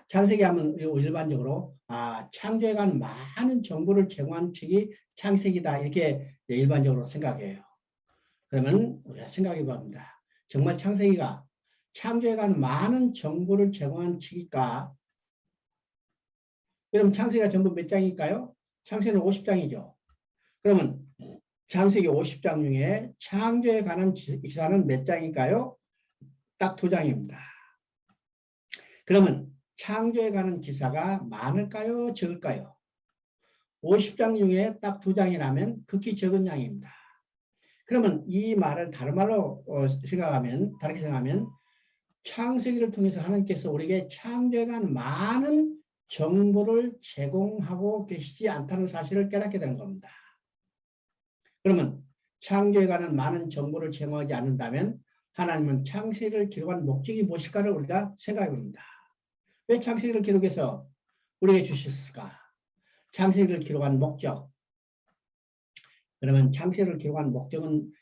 창세기 하면 일반적으로 창조에 관한 많은 정보를 제공한 책이 창세기다 이렇게 일반적으로 생각해요. 그러면 우리가 생각해 봅니다. 정말 창세기가 창조에 관한 많은 정보를 제공한 책일까? 그럼 창세기가 전부 몇 장일까요? 창세기는 50장이죠. 그러면 창세기 50장 중에 창조에 관한 기사는 몇 장일까요? 딱 2장입니다. 그러면 창조에 관한 기사가 많을까요? 적을까요? 50장 중에 딱 2장이라면 극히 적은 양입니다. 그러면 이 말을 다른 말로 다르게 생각하면 창세기를 통해서 하나님께서 우리에게 창조에 관한 많은 정보를 제공하고 계시지 않다는 사실을 깨닫게 되는 겁니다. 그러면 창조에 관한 많은 정보를 제공하지 않는다면 하나님은 창세기를 기록한 목적이 무엇일까를 우리가 생각해 봅니다. 왜 창세기를 기록해서 우리에게 주셨을까? 창세기를 기록한 목적. 그러면 창세기를 기록한 목적은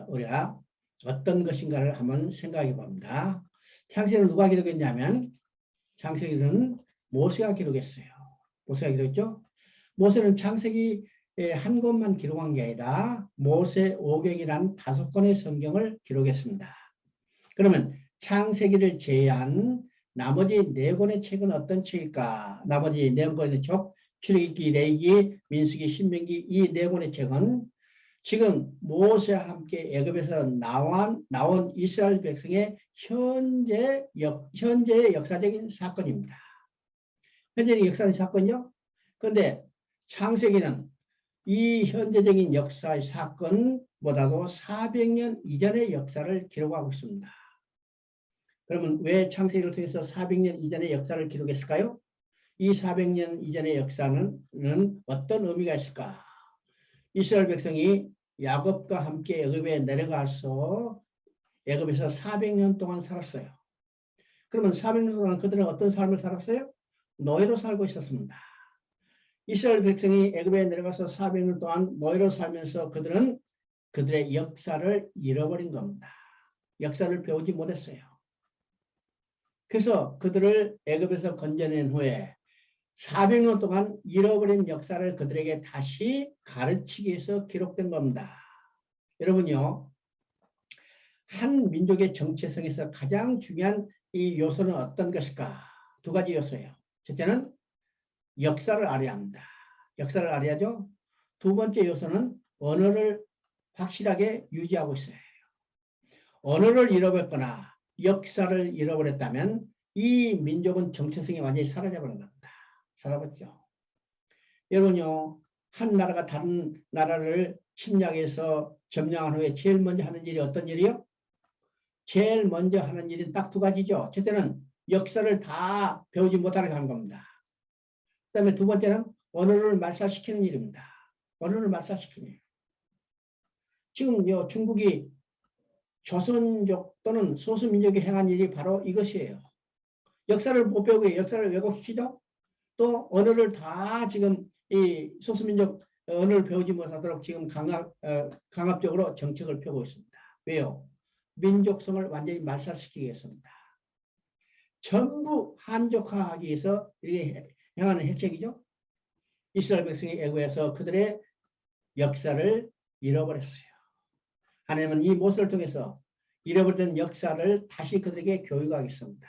우리가 어떤 것인가를 한번 생각해 봅니다. 창세기를 누가 기록했냐면 창세기는 모세가 기록했어요. 모세가 기록했죠? 모세는 창세기 한 권만 기록한 게 아니라 모세 오경이라는 5권의 성경을 기록했습니다. 그러면 창세기를 제외한 나머지 4권의 책은 어떤 책일까? 나머지 4권의 책, 출애굽기, 레위기, 민수기, 신명기 이 4권의 책은 지금 모세와 함께 애굽에서 나온 이스라엘 백성의 현재의 역사적인 사건입니다. 현재의 역사적인 사건이요. 그런데 창세기는 이 현재적인 역사의 사건보다도 400년 이전의 역사를 기록하고 있습니다. 그러면 왜 창세기를 통해서 400년 이전의 역사를 기록했을까요? 이 400년 이전의 역사는 어떤 의미가 있을까? 이스라엘 백성이 야곱과 함께 애굽에 내려가서 애굽에서 400년 동안 살았어요. 그러면 400년 동안 그들은 어떤 삶을 살았어요? 노예로 살고 있었습니다. 이스라엘 백성이 애굽에 내려가서 400년 동안 노예로 살면서 그들은 그들의 역사를 잃어버린 겁니다. 역사를 배우지 못했어요. 그래서 그들을 애굽에서 건져낸 후에 400년 동안 잃어버린 역사를 그들에게 다시 가르치기 위해서 기록된 겁니다. 여러분요, 한 민족의 정체성에서 가장 중요한 이 요소는 어떤 것일까? 2가지 요소예요. 첫째는 역사를 알아야 합니다. 역사를 알아야죠. 2번째 요소는 언어를 확실하게 유지하고 있어야 해요. 언어를 잃어버렸거나 역사를 잃어버렸다면 이 민족은 정체성이 완전히 사라져버린 겁니다. 사라졌죠. 여러분요, 한 나라가 다른 나라를 침략해서 점령한 후에 제일 먼저 하는 일이 어떤 일이요? 제일 먼저 하는 일은 딱 2가지죠. 첫째는 역사를 다 배우지 못하게 하는 겁니다. 그 다음에 2번째는 언어를 말살시키는 일입니다. 언어를 말살시키는 일. 지금 중국이 조선족 또는 소수민족이 행한 일이 바로 이것이에요. 역사를 못 배우고 역사를 왜곡시키죠. 또 언어를 다 지금 이 소수민족 언어를 배우지 못하도록 지금 강압적으로 정책을 펴고 있습니다. 왜요? 민족성을 완전히 말살시키기 위해서입니다. 전부 한족화하기 위해서 이렇게 행하는 혜택이죠. 이스라엘 백성이 애굽에서 그들의 역사를 잃어버렸어요. 하나님은 이 모세를 통해서 잃어버린 역사를 다시 그들에게 교육하겠습니다.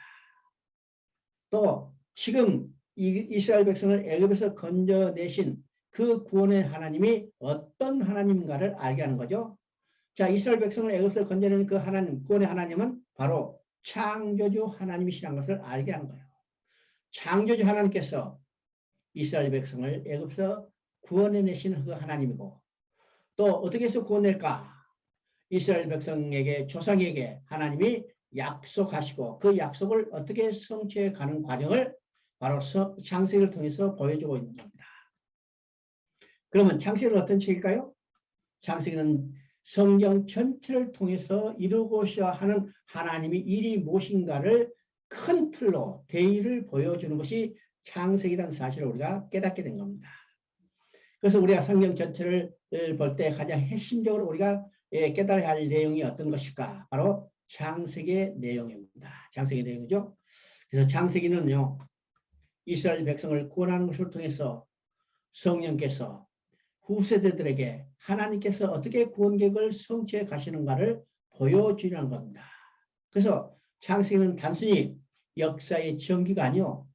또 지금 이스라엘 백성을 애굽에서 건져내신 그 구원의 하나님이 어떤 하나님인가를 알게 하는 거죠. 자, 이스라엘 백성을 애굽에서 건져낸 그 하나님, 구원의 하나님은 바로 창조주 하나님이시라는 것을 알게 하는 거예요. 창조주 하나님께서 이스라엘 백성을 애굽에서 구원해내신 그 하나님이고 또 어떻게 해서 구원낼까? 이스라엘 백성에게 조상에게 하나님이 약속하시고 그 약속을 어떻게 성취해 가는 과정을 바로 창세기를 통해서 보여주고 있는 겁니다. 그러면 창세기는 어떤 책일까요? 창세기는 성경 전체를 통해서 이루고자 하는 하나님의 일이 무엇인가를 큰 틀로 대의를 보여주는 것이 창세기라는 사실을 우리가 깨닫게 된 겁니다. 그래서 우리가 성경 전체를 볼 때 가장 핵심적으로 우리가 깨달아야 할 내용이 어떤 것일까? 바로 창세기의 내용입니다. 창세기 내용이죠. 그래서 창세기는요, 이스라엘 백성을 구원하는 것을 통해서 성령께서 후세대들에게 하나님께서 어떻게 구원 계획을 성취해 가시는가를 보여주려는 겁니다. 그래서 창세기는 단순히 역사의 전기가 아니요,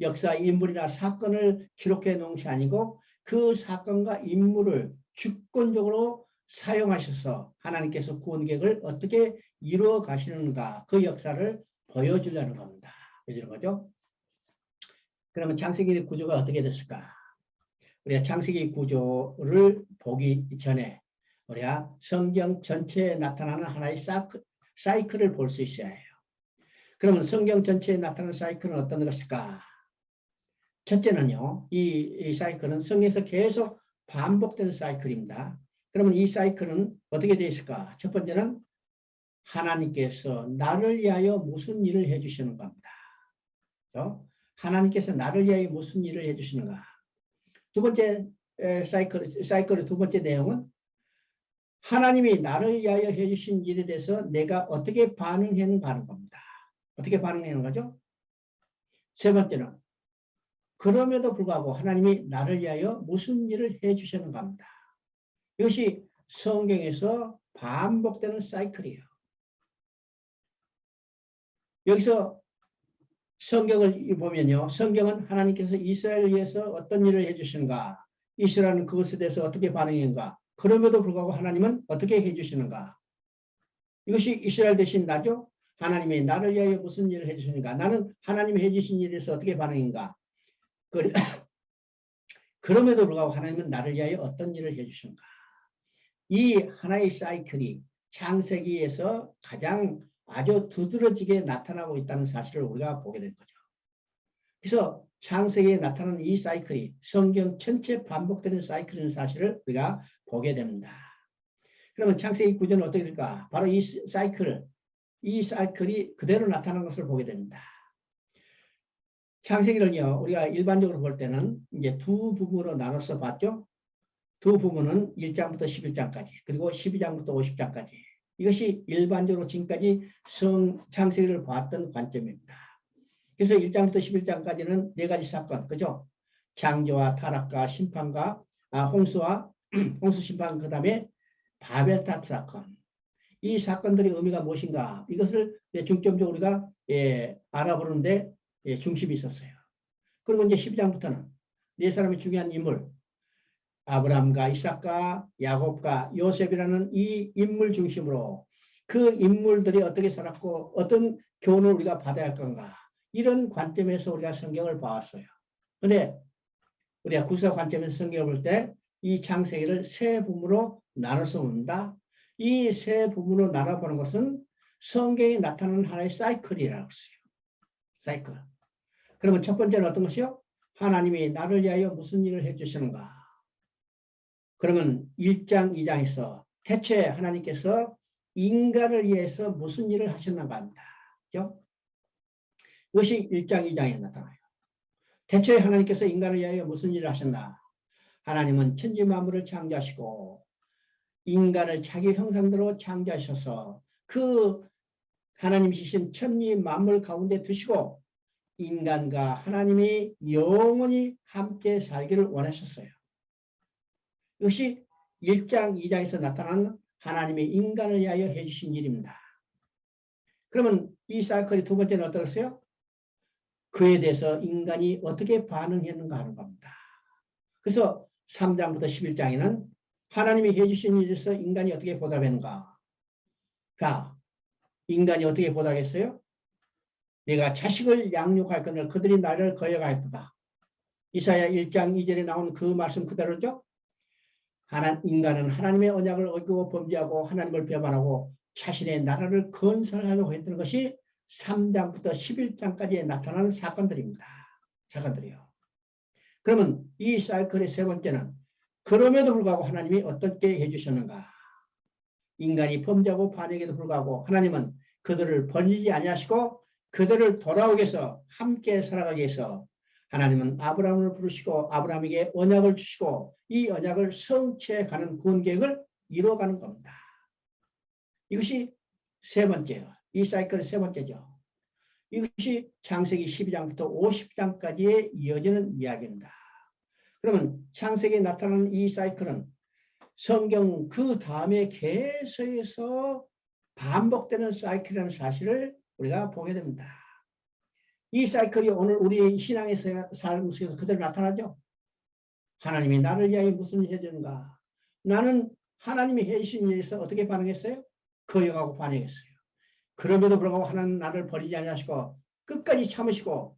역사 인물이나 사건을 기록해 놓은 것이 아니고 그 사건과 인물을 주권적으로 사용하셔서 하나님께서 구원 계획을 어떻게 이루어 가시는가, 그 역사를 보여주려는 겁니다. 보여주는 거죠. 그러면 창세기 구조가 어떻게 됐을까? 우리가 창세기 구조를 보기 전에 우리가 성경 전체에 나타나는 하나의 사이클을 볼 수 있어야 해요. 그러면 성경 전체에 나타나는 사이클은 어떤 것일까? 첫째는요, 이 사이클은 성경에서 계속 반복되는 사이클입니다. 그러면 이 사이클은 어떻게 되어 있을까? 첫 번째는 하나님께서 나를 위하여 무슨 일을 해주시는 겁니다. 하나님께서 나를 위하여 무슨 일을 해주시는가? 두 번째 사이클의 두 번째 내용은 하나님이 나를 위하여 해주신 일에 대해서 내가 어떻게 반응하는가 하는 겁니다. 어떻게 반응하는 거죠? 세 번째는 그럼에도 불구하고 하나님이 나를 위하여 무슨 일을 해주시는가 합니다. 이것이 성경에서 반복되는 사이클이에요. 여기서 성경을 보면요, 성경은 하나님께서 이스라엘을 위해서 어떤 일을 해주시는가, 이스라엘은 그것에 대해서 어떻게 반응했는가, 그럼에도 불구하고 하나님은 어떻게 해주시는가. 이것이 이스라엘 대신 나죠. 하나님이 나를 위하여 무슨 일을 해주시는가, 나는 하나님이 해주신 일에서 어떻게 반응인가. 그럼에도 불구하고 하나님은 나를 위하여 어떤 일을 해주시는가. 이 하나의 사이클이 창세기에서 가장 아주 두드러지게 나타나고 있다는 사실을 우리가 보게 된 거죠. 그래서 창세기에 나타나는 이 사이클이 성경 전체 반복되는 사이클인 사실을 우리가 보게 됩니다. 그러면 창세기 구조는 어떻게 될까? 바로 이 사이클이 그대로 나타나는 것을 보게 됩니다. 창세기를요, 우리가 일반적으로 볼 때는 이제 두 부분으로 나눠서 봤죠. 두 부분은 1장부터 11장까지, 그리고 12장부터 50장까지. 이것이 일반적으로 지금까지 창세기를 봤던 관점입니다. 그래서 1장부터 11장까지는 네 가지 사건, 그죠? 창조와 타락과 심판과 홍수와 홍수 심판, 그 다음에 바벨탑 사건. 이 사건들의 의미가 무엇인가? 이것을 중점적으로 우리가 알아보는데 중심이 있었어요. 그리고 이제 12장부터는 네 사람의 중요한 인물, 아브라함과 이삭과 야곱과 요셉이라는 이 인물 중심으로 그 인물들이 어떻게 살았고 어떤 교훈을 우리가 받아야 할 건가, 이런 관점에서 우리가 성경을 봐왔어요. 그런데 우리가 구사 관점에서 성경을 볼 때 이 창세기를 세 부분으로 나눠서 본다. 이 세 부분으로 나눠보는 것은 성경에 나타나는 하나의 사이클이라고 했어요. 사이클. 그러면 첫 번째는 어떤 것이요? 하나님이 나를 위하여 무슨 일을 해주시는가? 그러면 1장, 2장에서 태초에 하나님께서 인간을 위해서 무슨 일을 하셨는가 합니다. 그렇죠? 이것이 1장, 2장에 나타나요. 태초에 하나님께서 인간을 위하여 무슨 일을 하셨나? 하나님은 천지 만물을 창조하시고 인간을 자기 형상대로 창조하셔서 그 하나님이 주신 천지 만물 가운데 두시고 인간과 하나님이 영원히 함께 살기를 원하셨어요. 이것이 1장, 2장에서 나타나는 하나님의 인간을 위하여 해주신 일입니다. 그러면 이 사이클의 두 번째는 어떠겠어요? 그에 대해서 인간이 어떻게 반응했는가 하는 겁니다. 그래서 3장부터 11장에는 하나님이 해주신 일에서 인간이 어떻게 보답했는가. 자, 인간이 어떻게 보답했어요? 내가 자식을 양육할 거늘 그들이 나를 거역할 거다. 이사야 1장 2절에 나온 그 말씀 그대로죠. 인간은 하나님의 언약을 어기고 범죄하고 하나님을 배반하고 자신의 나라를 건설하려고 했던 것이 3장부터 11장까지에 나타나는 사건들입니다. 사건들이요. 그러면 이 사이클의 세 번째는 그럼에도 불구하고 하나님이 어떻게 해주셨는가. 인간이 범죄하고 반역에도 불구하고 하나님은 그들을 버리지 아니하시고 그들을 돌아오게 해서 함께 살아가기 위해서 하나님은 아브라함을 부르시고 아브라함에게 언약을 주시고 이 언약을 성취해가는 구원 계획을 이루어가는 겁니다. 이것이 세 번째예요. 이 사이클의 세 번째죠. 이것이 창세기 12장부터 50장까지의 이어지는 이야기입니다. 그러면 창세기에 나타나는 이 사이클은 성경 그 다음에 계속해서 반복되는 사이클이라는 사실을 우리가 보게 됩니다. 이 사이클이 오늘 우리의 신앙의 삶 속에서 그대로 나타나죠. 하나님이 나를 위하여 무슨 일을 해주는가? 나는 하나님이 해주신 일에서 어떻게 반응했어요? 거역하고 반응했어요. 그럼에도 불구하고 하나님 나를 버리지 아니하시고 끝까지 참으시고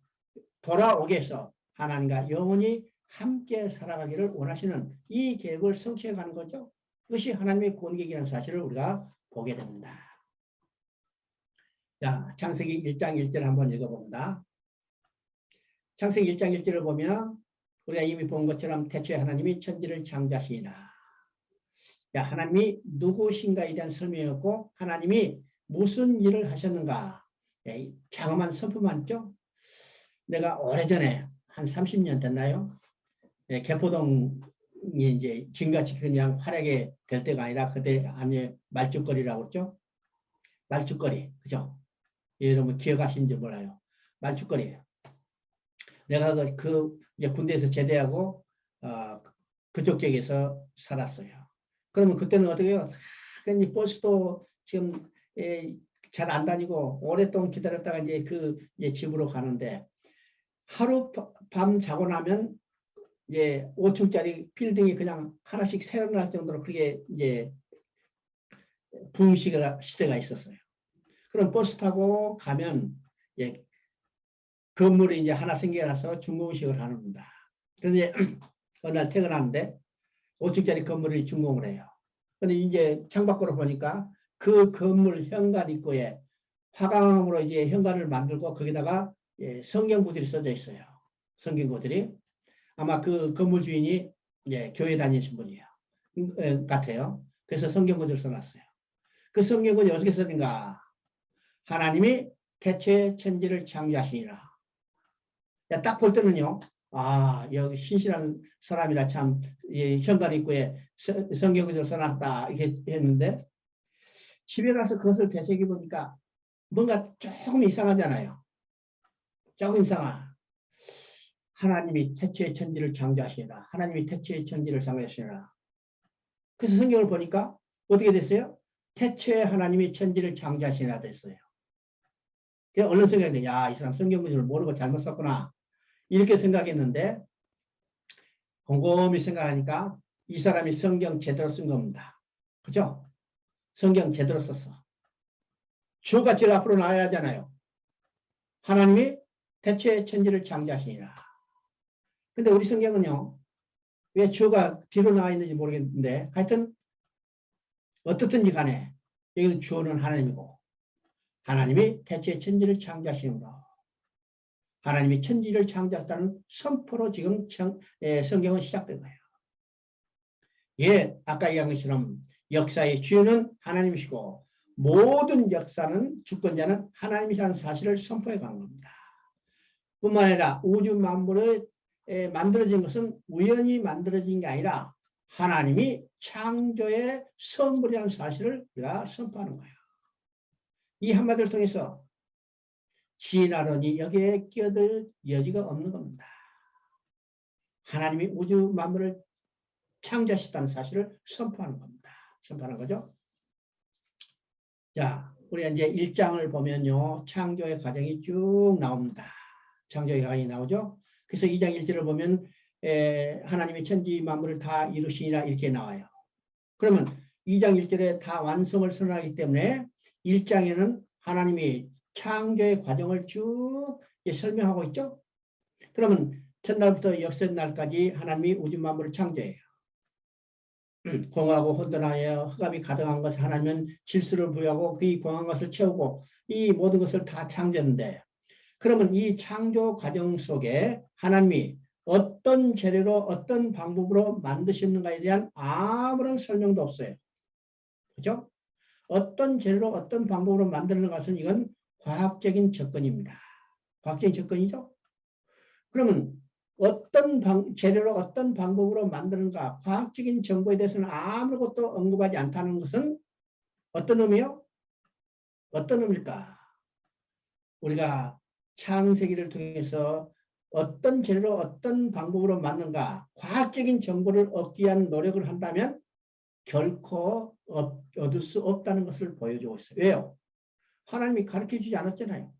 돌아오게 해서 하나님과 영원히 함께 살아가기를 원하시는 이 계획을 성취해 가는 거죠. 그것이 하나님의 공격이라는 사실을 우리가 보게 됩니다. 자, 창세기 1장 1절 한번 읽어봅니다. 창세기 1장 1절을 보면 우리가 이미 본 것처럼 태초에 하나님이 천지를 창조하시니라. 하나님이 누구신가에 대한 설명이었고 하나님이 무슨 일을 하셨는가. 장엄한 선포만 있죠. 내가 오래전에 한 30년 됐나요? 개포동이 이제 지금같이 그냥 활약이 될 때가 아니라 그때 아니 말죽거리라고 했죠. 말죽거리, 그죠? 여러분 기억하시는지 몰라요. 말죽거리예요. 내가 이제 군대에서 제대하고 그쪽 지역에서 살았어요. 그러면 그때는 어떻게 해요? 버스도 지금 잘 안 다니고 오랫동안 기다렸다가 이제 집으로 가는데 하루 밤 자고 나면 이제 5층짜리 빌딩이 그냥 하나씩 새어날 정도로 그게 이제 붕식의 시대가 있었어요. 그럼 버스 타고 가면 건물이 이제 하나 생겨나서 중공식을 하는겁니다. 그런데 어느 날 퇴근하는데 5층짜리 건물이 준공을 해요. 근데 이제 창밖으로 보니까 그 건물 현관 입구에 화강으로 이제 현관을 만들고 거기다가 성경구들이 써져 있어요. 성경구들이. 아마 그 건물 주인이 이제 교회 다니신 분이에요. 같아요. 그래서 성경구들을 써놨어요. 그 성경구들이 어떻게 썼는가? 하나님이 태초에 천지를 창조하시니라. 딱 볼 때는요. 아, 여기 신실한 사람이라 참 현관 입구에 성경구를 써놨다 이렇게 했는데 집에 가서 그것을 되새겨 보니까 뭔가 조금 이상하잖아요. 조금 이상하. 하나님이 태초에 천지를 창조하시니라. 하나님이 태초에 천지를 창조하시니라. 그래서 성경을 보니까 어떻게 됐어요? 태초에 하나님이 천지를 창조하시니라 됐어요. 그래서 얼른 생각했는데 야, 이 사람 성경 문제를 모르고 잘못 썼구나. 이렇게 생각했는데 곰곰이 생각하니까 이 사람이 성경 제대로 쓴 겁니다. 그죠? 성경 제대로 썼어. 주가 제일 앞으로 나와야 하잖아요. 하나님이 태초에 천지를 창조하시니라. 근데 우리 성경은요. 왜 주가 뒤로 나와 있는지 모르겠는데 하여튼 어떻든지 간에 여기는 주어는 하나님이고 하나님이 태초에 천지를 창조하시는가. 하나님이 천지를 창조했다는 선포로 지금 성경은 시작된 거예요. 예, 아까 얘기한 것처럼 역사의 주인은 하나님이시고 모든 역사는 주권자는 하나님이라는 사실을 선포해 가는 겁니다. 뿐만 아니라 우주 만물을 만들어진 것은 우연히 만들어진 게 아니라 하나님이 창조의 선물이라는 사실을 우리가 선포하는 거예요. 이 한마디를 통해서 진화론이 여기에 끼어들 여지가 없는 겁니다. 하나님이 우주 만물을 창조하셨다는 사실을 선포하는 겁니다. 선포하는 거죠. 자, 우리 이제 1장을 보면요. 창조의 과정이 쭉 나옵니다. 창조의 과정이 나오죠. 그래서 2장 1절을 보면 하나님이 천지 만물을 다 이루시니라 이렇게 나와요. 그러면 2장 1절에 다 완성을 선언하기 때문에 1장에는 하나님이 창조의 과정을 쭉 설명하고 있죠. 그러면 첫날부터 역set날까지 하나님이 우주 만물을 창조해요. 공하고 혼돈하여 흑암이 가득한 것을 하나님은 질서를 부여하고 그 공한 것을 채우고 이 모든 것을 다 창조했는데 그러면 이 창조 과정 속에 하나님이 어떤 재료로 어떤 방법으로 만드셨는가에 대한 아무런 설명도 없어요. 그렇죠? 어떤 재료로 어떤 방법으로 만드는 것은 이건 과학적인 접근입니다. 과학적인 접근이죠. 그러면 어떤 재료로 어떤 방법으로 만드는가 과학적인 정보에 대해서는 아무것도 언급하지 않다는 것은 어떤 의미요? 어떤 의미일까? 우리가 창세기를 통해서 어떤 재료로 어떤 방법으로 만든가 과학적인 정보를 얻기 위한 노력을 한다면 결코 얻을 수 없다는 것을 보여주고 있어요. 왜요? 하나님이 가르쳐주지 않았잖아요.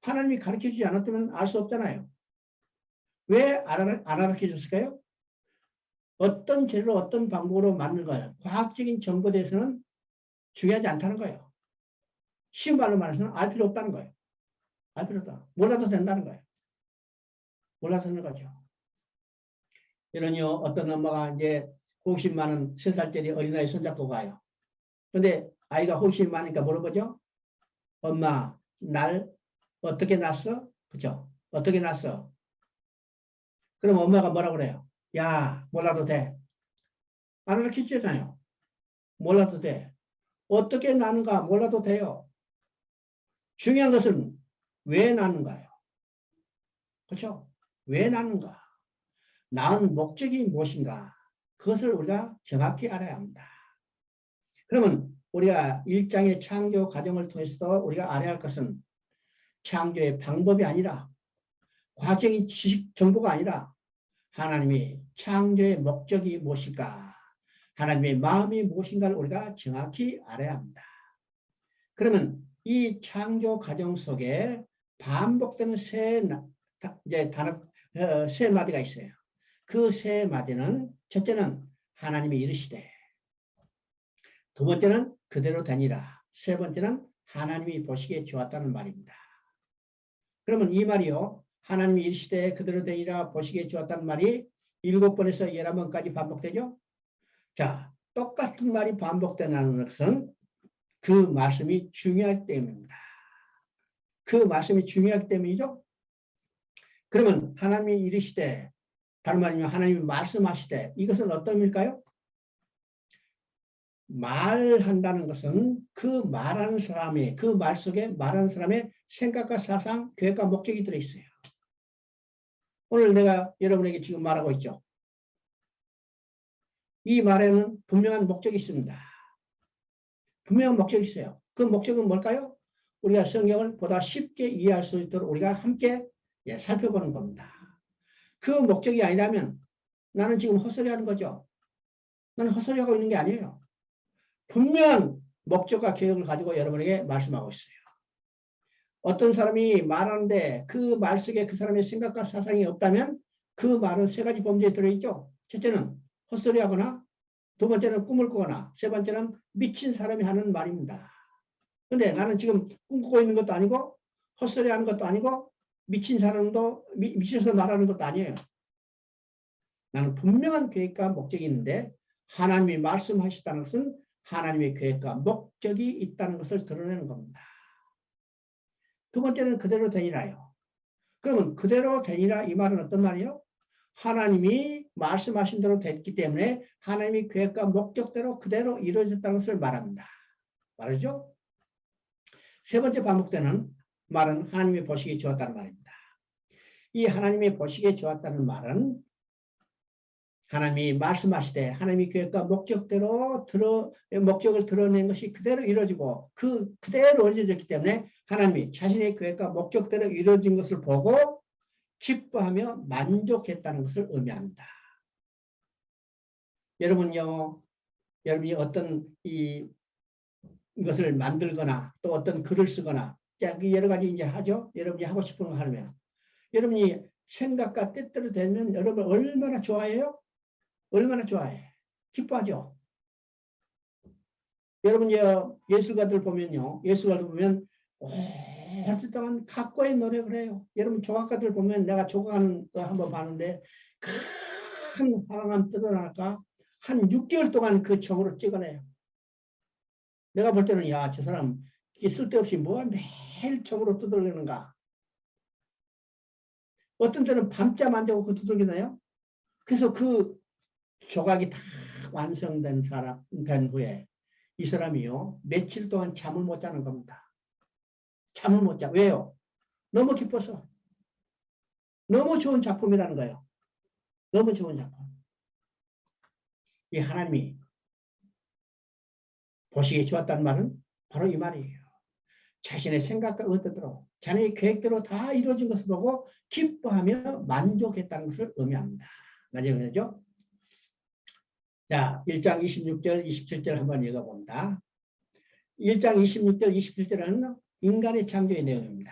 하나님이 가르쳐주지 않았다면 알 수 없잖아요. 왜 안 가르쳐줬을까요? 어떤 재료로 어떤 방법으로 만든가요? 과학적인 정보에 대해서는 중요하지 않다는 거예요. 쉬운 말로 말해서는 알 필요 없다는 거예요. 알 필요 없다. 몰라도 된다는 거예요. 몰라서 되는 거죠. 이러니요, 어떤 엄마가 이제 호기심 많은 3살짜리 어린아이 손잡고 가요. 근데 아이가 호기심이 많으니까 물어보죠. 엄마, 날 어떻게 낳았어? 그죠? 어떻게 낳았어? 그럼 엄마가 뭐라고 그래요? 야, 몰라도 돼. 안 가르쳐주잖아요. 몰라도 돼. 어떻게 낳는가 몰라도 돼요. 중요한 것은 왜 낳는가요? 그렇죠? 왜 낳는가? 낳은 목적이 무엇인가? 그것을 우리가 정확히 알아야 합니다. 그러면 우리가 1장의 창조 과정을 통해서도 우리가 알아야 할 것은 창조의 방법이 아니라 과학적인 지식 정보가 아니라 하나님이 창조의 목적이 무엇일까? 하나님의 마음이 무엇인가를 우리가 정확히 알아야 합니다. 그러면 이 창조 과정 속에 반복되는 세 마디가 있어요. 그 세 마디는 첫째는 하나님이 이르시되, 두 번째는 그대로 되니라, 세 번째는 하나님이 보시기에 좋았다는 말입니다. 그러면 이 말이요, 하나님이 이르시되 그대로 되니라 보시기에 좋았다는 말이 7번에서 11번까지 반복되죠. 자, 똑같은 말이 반복되는 것은 그 말씀이 중요하기 때문입니다. 그 말씀이 중요하기 때문이죠. 그러면 하나님이 이르시되, 다른 말이면 하나님이 말씀하시되, 이것은 어떤 의미일까요? 말한다는 것은 그 말하는 사람의, 그 말 속에 말하는 사람의 생각과 사상, 계획과 목적이 들어있어요. 오늘 내가 여러분에게 지금 말하고 있죠. 이 말에는 분명한 목적이 있습니다. 분명한 목적이 있어요. 그 목적은 뭘까요? 우리가 성경을 보다 쉽게 이해할 수 있도록 우리가 함께 살펴보는 겁니다. 그 목적이 아니라면 나는 지금 헛소리하는 거죠. 나는 헛소리하고 있는 게 아니에요. 분명한 목적과 계획을 가지고 여러분에게 말씀하고 있어요. 어떤 사람이 말하는데 그 말 속에 그 사람의 생각과 사상이 없다면 그 말은 세 가지 범죄에 들어있죠. 첫째는 헛소리하거나, 두 번째는 꿈을 꾸거나, 세 번째는 미친 사람이 하는 말입니다. 근데 나는 지금 꿈꾸고 있는 것도 아니고 헛소리하는 것도 아니고 미친 사람도 미쳐서 말하는 것도 아니에요. 나는 분명한 계획과 목적이 있는데 하나님이 말씀하셨다는 것은 하나님의 계획과 목적이 있다는 것을 드러내는 겁니다. 두 번째는 그대로 되니라요. 그러면 그대로 되니라 이 말은 어떤 말이에요? 하나님이 말씀하신 대로 됐기 때문에 하나님의 계획과 목적대로 그대로 이루어졌다는 것을 말합니다. 말이죠? 세 번째 반복되는 말은 하나님이 보시기에 좋았다는 말입니다. 이 하나님이 보시기에 좋았다는 말은 하나님이 말씀하시되 하나님의 계획과 목적대로 목적을 드러낸 것이 그대로 이루어지고 그대로 이루어졌기 때문에 하나님이 자신의 계획과 목적대로 이루어진 것을 보고 기뻐하며 만족했다는 것을 의미합니다. 여러분요, 여러분이 어떤 이것을 만들거나 또 어떤 글을 쓰거나 여러 가지 이제 하죠. 여러분이 하고 싶은 거 하면 여러분이 생각과 뜻대로 되면 여러분 얼마나 좋아해요? 얼마나 좋아해? 기뻐하죠. 여러분 예술가들 보면요, 예술가들 보면 오랫동안 각고의 노력을 해요. 여러분 조각가들 보면 내가 조각하는 거 한번 봤는데 큰 화강 뜯어나니까 한 6개월 동안 그 점으로 찍어내요. 내가 볼 때는 야, 저 사람 쓸데없이 뭐 매일 점으로 두들기는가. 어떤 때는 밤잠 안 자고 그 두들기나요? 그래서 그 조각이 다 완성된 된 후에 이 사람이요, 며칠 동안 잠을 못 자는 겁니다. 잠을 못 자. 왜요? 너무 기뻐서. 너무 좋은 작품이라는 거예요. 너무 좋은 작품. 이 하나님이 보시기에 좋았다는 말은 바로 이 말이에요. 자신의 생각과 의도대로 자네의 계획대로 다 이루어진 것을 보고 기뻐하며 만족했다는 것을 의미합니다. 맞죠? 자, 1장 26절, 27절 한번 읽어봅니다. 1장 26절, 27절은 인간의 창조의 내용입니다.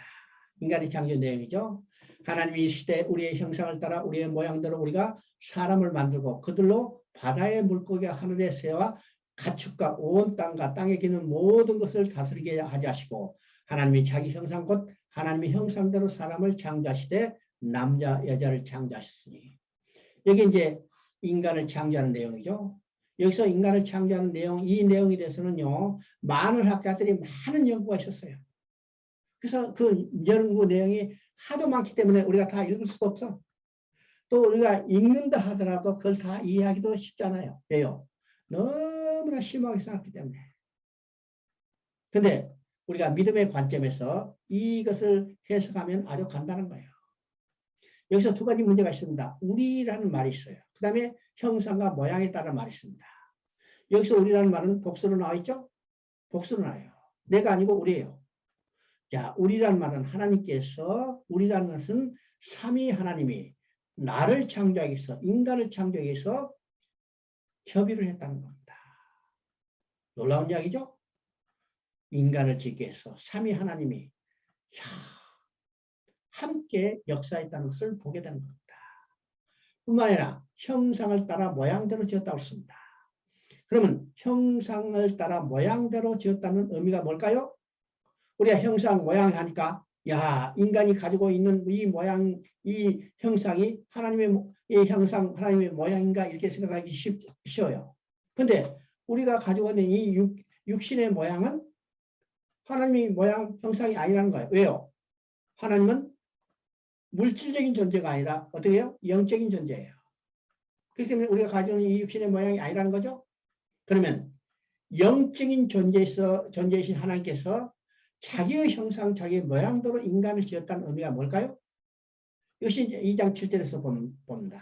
인간의 창조 내용이죠. 하나님이 이 시대 우리의 형상을 따라 우리의 모양대로 우리가 사람을 만들고 그들로 바다의 물고기와 하늘의 새와 가축과 온 땅과 땅에 기는 모든 것을 다스리게 하지 하시고 하나님이 자기 형상 곧 하나님의 형상대로 사람을 창조하시되 남자 여자를 창조하셨으니 여기 이제 인간을 창조하는 내용이죠. 여기서 인간을 창조하는 내용, 이 내용에 대해서는요, 많은 학자들이 많은 연구가 있었어요. 그래서 그 연구 내용이 하도 많기 때문에 우리가 다 읽을 수도 없어. 또 우리가 읽는다 하더라도 그걸 다 이해하기도 쉽잖아요. 왜요? 너무나 심하게 생각하기 때문에. 근데 우리가 믿음의 관점에서 이것을 해석하면 아주 간단한 거예요. 여기서 두 가지 문제가 있습니다. 우리라는 말이 있어요. 그 다음에 형상과 모양에 따른 말이 있습니다. 여기서 우리라는 말은 복수로 나와 있죠? 복수로 나와요. 내가 아니고 우리예요. 자, 우리라는 말은 하나님께서, 우리라는 것은 삼위 하나님이 나를 창조하기 위해서, 인간을 창조하기 위해서 협의를 했다는 겁니다. 놀라운 이야기죠? 인간을 짓기 위해서 삼위 하나님이 함께 역사했다는 것을 보게 되는 겁니다. 뿐만 아니라 형상을 따라 모양대로 지었다고 했습니다. 그러면 형상을 따라 모양대로 지었다는 의미가 뭘까요? 우리가 형상 모양 하니까 야, 인간이 가지고 있는 이 모양, 이 형상이 하나님의 이 형상, 하나님의 모양인가 이렇게 생각하기 쉬워요. 근데 우리가 가지고 있는 이 육신의 모양은 하나님의 모양, 형상이 아니라는 거예요. 왜요? 하나님은 물질적인 존재가 아니라 어떻게 해요? 영적인 존재예요. 그렇기 때문에 우리가 가지고 있는 이 육신의 모양이 아니라는 거죠. 그러면 영적인 존재이신 하나님께서 자기의 형상, 자기의 모양대로 인간을 지었다는 의미가 뭘까요? 이것이 이제 2장 7절에서 봅니다.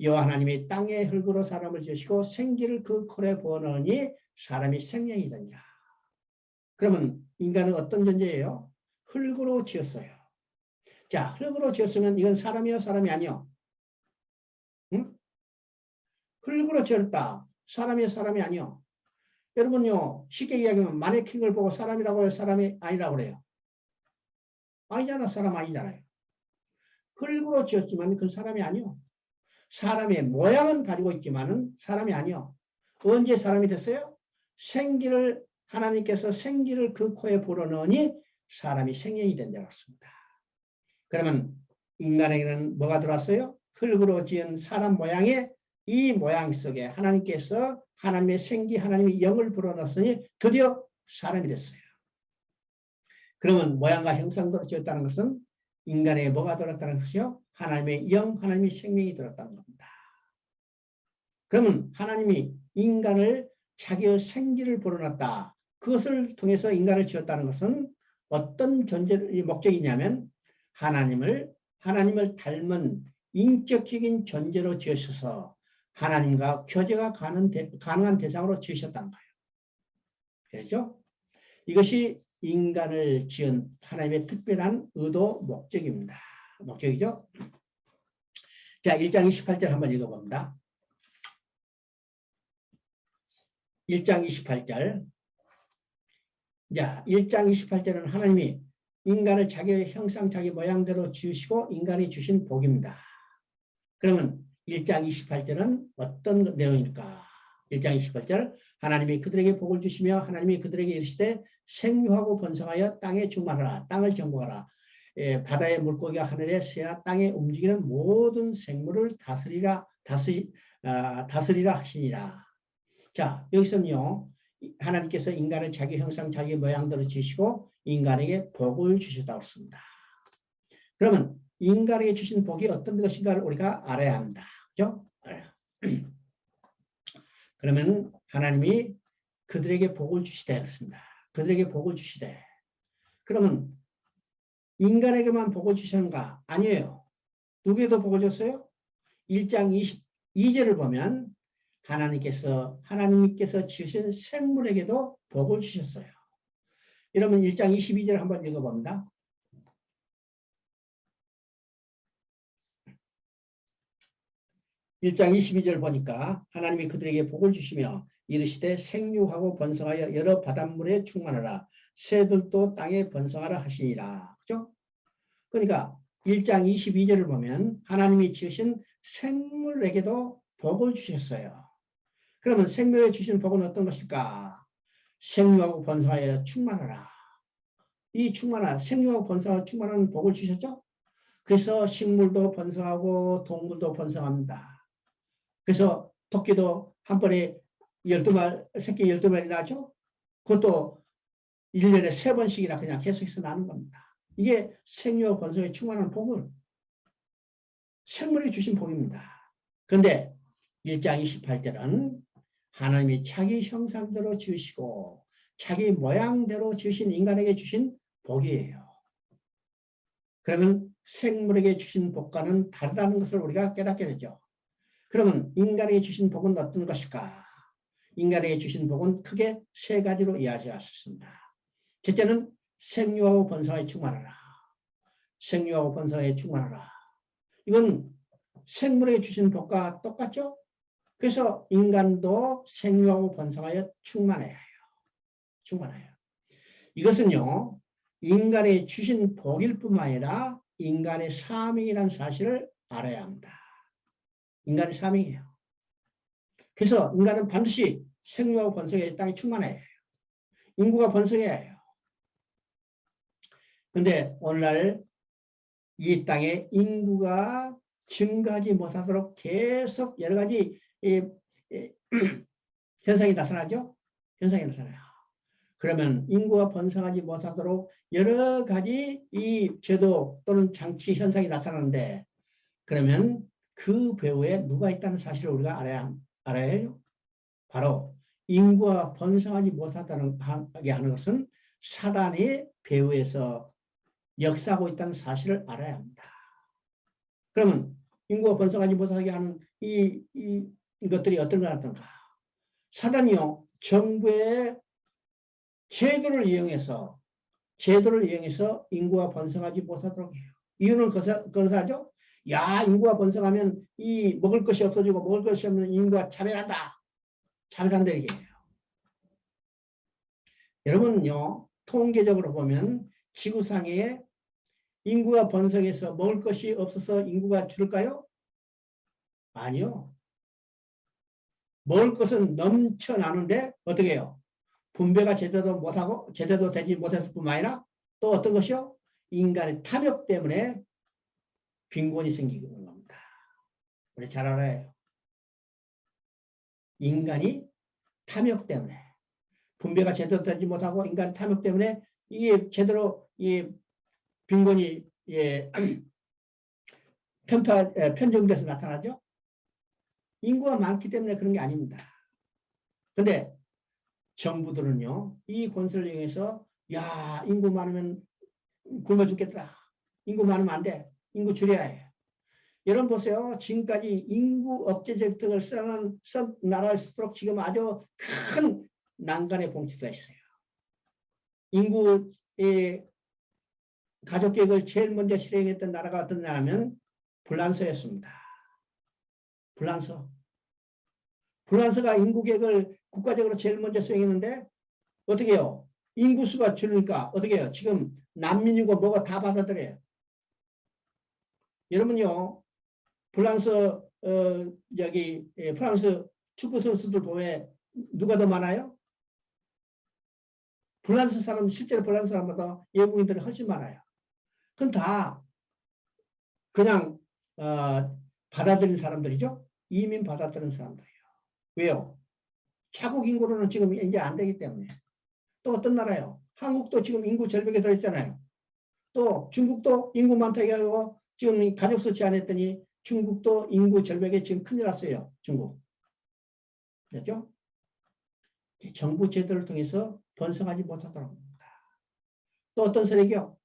여호와 하나님이 땅의 흙으로 사람을 지으시고 생기를 그 콜에 부어넣으니 사람이 생명이 되니라. 그러면 인간은 어떤 존재예요? 흙으로 지었어요. 자, 흙으로 지었으면 이건 사람이요, 사람이 아니요? 응? 흙으로 지었다. 사람이요, 사람이 아니요? 여러분요, 쉽게 이야기하면 마네킹을 보고 사람이라고 해요, 사람이 아니라고 그래요? 아니잖아, 사람 아니잖아요. 흙으로 지었지만 그건 사람이 아니요. 사람의 모양은 가지고 있지만은 사람이 아니요. 언제 사람이 됐어요? 하나님께서 생기를 그 코에 불어넣으니 사람이 생명이 된다고 했습니다. 그러면 인간에게는 뭐가 들어왔어요? 흙으로 지은 사람 모양의 이 모양 속에 하나님께서 하나님의 생기, 하나님의 영을 불어넣었으니 드디어 사람이 됐어요. 그러면 모양과 형상대로 지었다는 것은 인간에게 뭐가 들었다는 것이요? 하나님의 영, 하나님의 생명이 들었다는 겁니다. 그러면 하나님이 인간을 자기의 생기를 불어넣었다. 그것을 통해서 인간을 지었다는 것은 어떤 목적이냐면 하나님을 닮은 인격적인 존재로 지으셔서 하나님과 교제가 가능한 대상으로 지으셨다는 거예요. 그렇죠? 이것이 인간을 지은 하나님의 특별한 의도, 목적입니다. 목적이죠? 자, 1장 28절 한번 읽어봅니다. 1장 28절. 자, 1장 28절은 하나님이 인간을 자기의 형상, 자기 모양대로 지으시고 인간이 주신 복입니다. 그러면 1장 28절은 어떤 내용일까? 1장 28절 하나님이 그들에게 복을 주시며 하나님이 그들에게 이르시되 생육하고 번성하여 땅에 충만하라. 땅을 정복하라. 바다의 물고기와 하늘의 새와 땅에 움직이는 모든 생물을 다스리라 하시니라. 자, 여기서는요. 하나님께서 인간을 자기 형상, 자기 모양대로 지으시고 인간에게 복을 주셨다고 했습니다. 그러면 인간에게 주신 복이 어떤 것인가를 우리가 알아야 합니다. 그렇죠? 그러면 하나님이 그들에게 복을 주시되 그렇습니다. 그들에게 복을 주시되 그러면 인간에게만 복을 주셨는가? 아니에요. 누구에도 복을 줬어요? 1장 22절을 보면 하나님께서 지으신 생물에게도 복을 주셨어요. 여러분 1장 22절 한번 읽어봅니다. 1장 22절 보니까 하나님이 그들에게 복을 주시며 이르시되 생육하고 번성하여 여러 바닷물에 충만하라. 새들도 땅에 번성하라 하시니라. 그죠? 그러니까 1장 22절을 보면 하나님이 지으신 생물에게도 복을 주셨어요. 그러면 생물에 주신 복은 어떤 것일까? 생육하고 번성하여 충만하라. 이 충만한 생육하고 번성하여 충만한 복을 주셨죠? 그래서 식물도 번성하고 동물도 번성합니다. 그래서 토끼도 한 번에 12말, 새끼 12마리 나죠? 그것도 1년에 3번씩이나 그냥 계속해서 나는 겁니다. 이게 생육하고 번성에 충만한 복을 생물이 주신 복입니다. 그런데 1장 28절은 하나님이 자기 형상대로 지으시고 자기 모양대로 지으신 인간에게 주신 복이에요. 그러면 생물에게 주신 복과는 다르다는 것을 우리가 깨닫게 되죠. 그러면 인간에게 주신 복은 어떤 것일까? 인간에게 주신 복은 크게 3가지로 이해할 수 있습니다. 첫째는 생육하고 번성에 충만하라. 생육하고 번성에 충만하라. 이건 생물에게 주신 복과 똑같죠? 그래서 인간도 생육하고 번성하여 충만해야 해요. 충만해요. 이것은요, 인간의 주신 복일 뿐만 아니라 인간의 사명이라는 사실을 알아야 합니다. 인간의 사명이에요. 그래서 인간은 반드시 생육하고 번성에 땅에 충만해야 해요. 인구가 번성해야 해요. 그런데 오늘날 이 땅에 인구가 증가하지 못하도록 계속 여러 가지 현상이 나타나죠? 현상이 나타나요. 그러면 인구가 번성하지 못하도록 여러 가지 이 제도 또는 장치 현상이 나타나는데 그러면 그 배후에 누가 있다는 사실을 우리가 알아야 해요. 바로 인구가 번성하지 못하게 하는 것은 사단의 배후에서 역사하고 있다는 사실을 알아야 합니다. 그러면 인구가 번성하지 못하게 하는 이것들이 어떤 것인가? 사단이요, 정부의 제도를 이용해서 인구가 번성하지 못하도록 해요. 이유는 그것하죠. 야, 인구가 번성하면 이 먹을 것이 없어지고 먹을 것이 없는 인구가 차별한다. 차별한다 이게 해요. 여러분요, 통계적으로 보면 지구상에 인구가 번성해서 먹을 것이 없어서 인구가 줄을까요? 아니요. 먹을 것은 넘쳐나는데 어떻게 해요? 분배가 제대로 되지 못했을 뿐만 아니라 또 어떤 것이요? 인간의 탐욕 때문에 빈곤이 생기는 겁니다. 우리 잘 알아요. 인간이 탐욕 때문에 분배가 제대로 되지 못하고 인간 탐욕 때문에 이게 제대로 이 빈곤이 편중돼서 나타나죠. 인구가 많기 때문에 그런 게 아닙니다. 근데 정부들은요, 이 권세를 이용해서 야, 인구 많으면 굶어 죽겠다. 인구 많으면 안 돼. 인구 줄여야 해. 여러분 보세요. 지금까지 인구 억제 정책을 써는 나라일수록 지금 아주 큰 난간에 봉치가 있어요. 인구의 가족계획을 제일 먼저 실행했던 나라가 어떤 나라면 불란서였습니다. 불란서가 인구계획을 국가적으로 제일 먼저 수행했는데 어떻게 해요? 인구수가 줄으니까 어떻게 해요? 지금 난민이고 뭐가 다 받아들여요. 여러분요, 프랑스 프랑스 축구 선수들 보면 누가 더 많아요? 실제로 프랑스 사람보다 외국인들이 훨씬 많아요. 그건 다 그냥 받아들인 사람들이죠. 이민 받아들인 사람들이에요. 왜요? 자국 인구로는 지금 이제 안 되기 때문에. 또 어떤 나라요? 한국도 지금 인구 절벽에 들어있잖아요. 또 중국도 인구 많다고 하고 지금 가족수 제한했더니 중국도 인구 절벽에 지금 큰일 났어요. 중국. 그렇죠? 정부 제도를 통해서 번성하지 못하도록 합니다. 또 어떤 세력이요?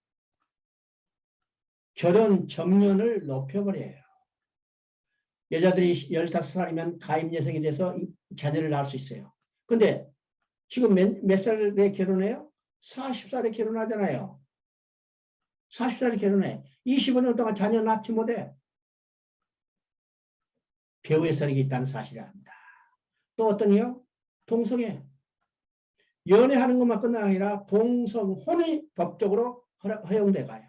결혼 정년을 높여버려요. 여자들이 15살이면 가임 여성이 돼서 자녀를 낳을 수 있어요. 근데 지금 몇 살에 결혼해요? 40살에 결혼하잖아요. 40살에 결혼해. 25년 동안 자녀 낳지 못해. 배우의 서력이 있다는 사실을 합니다. 또 어떤 이요? 동성애. 연애하는 것만 끝나는 게 아니라 동성혼이 법적으로 허용돼 가요.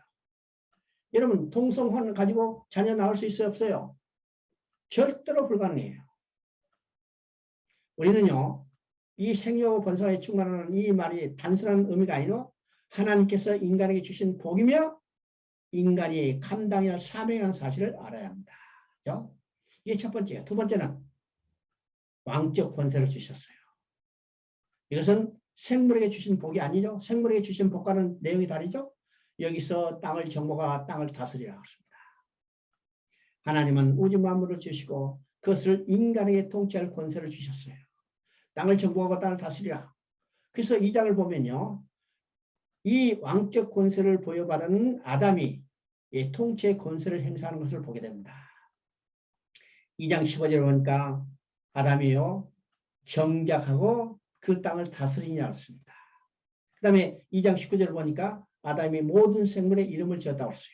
여러분 동성혼을 가지고 자녀 낳을 수 있어요? 없어요? 절대로 불가능해요. 우리는요. 이 생명 본성에 충만하는 이 말이 단순한 의미가 아니라 하나님께서 인간에게 주신 복이며 인간이 감당해야 할 사명이라는 사실을 알아야 합니다. 그렇죠? 이게 첫 번째예요. 두 번째는 왕적 권세를 주셨어요. 이것은 생물에게 주신 복이 아니죠. 생물에게 주신 복과는 내용이 다르죠. 여기서 땅을 정복하고 땅을 다스리라고 했습니다. 하나님은 우주 만물을 주시고 그것을 인간에게 통치할 권세를 주셨어요. 땅을 정복하고 땅을 다스리라. 그래서 이 장을 보면요. 이 왕적 권세를 부여받은 아담이 이 통치의 권세를 행사하는 것을 보게 됩니다. 2장 15절에 보니까 아담이요. 경작하고 그 땅을 다스리냐고 했습니다. 그 다음에 2장 19절을 보니까 아담이 모든 생물의 이름을 지었다고 했어요.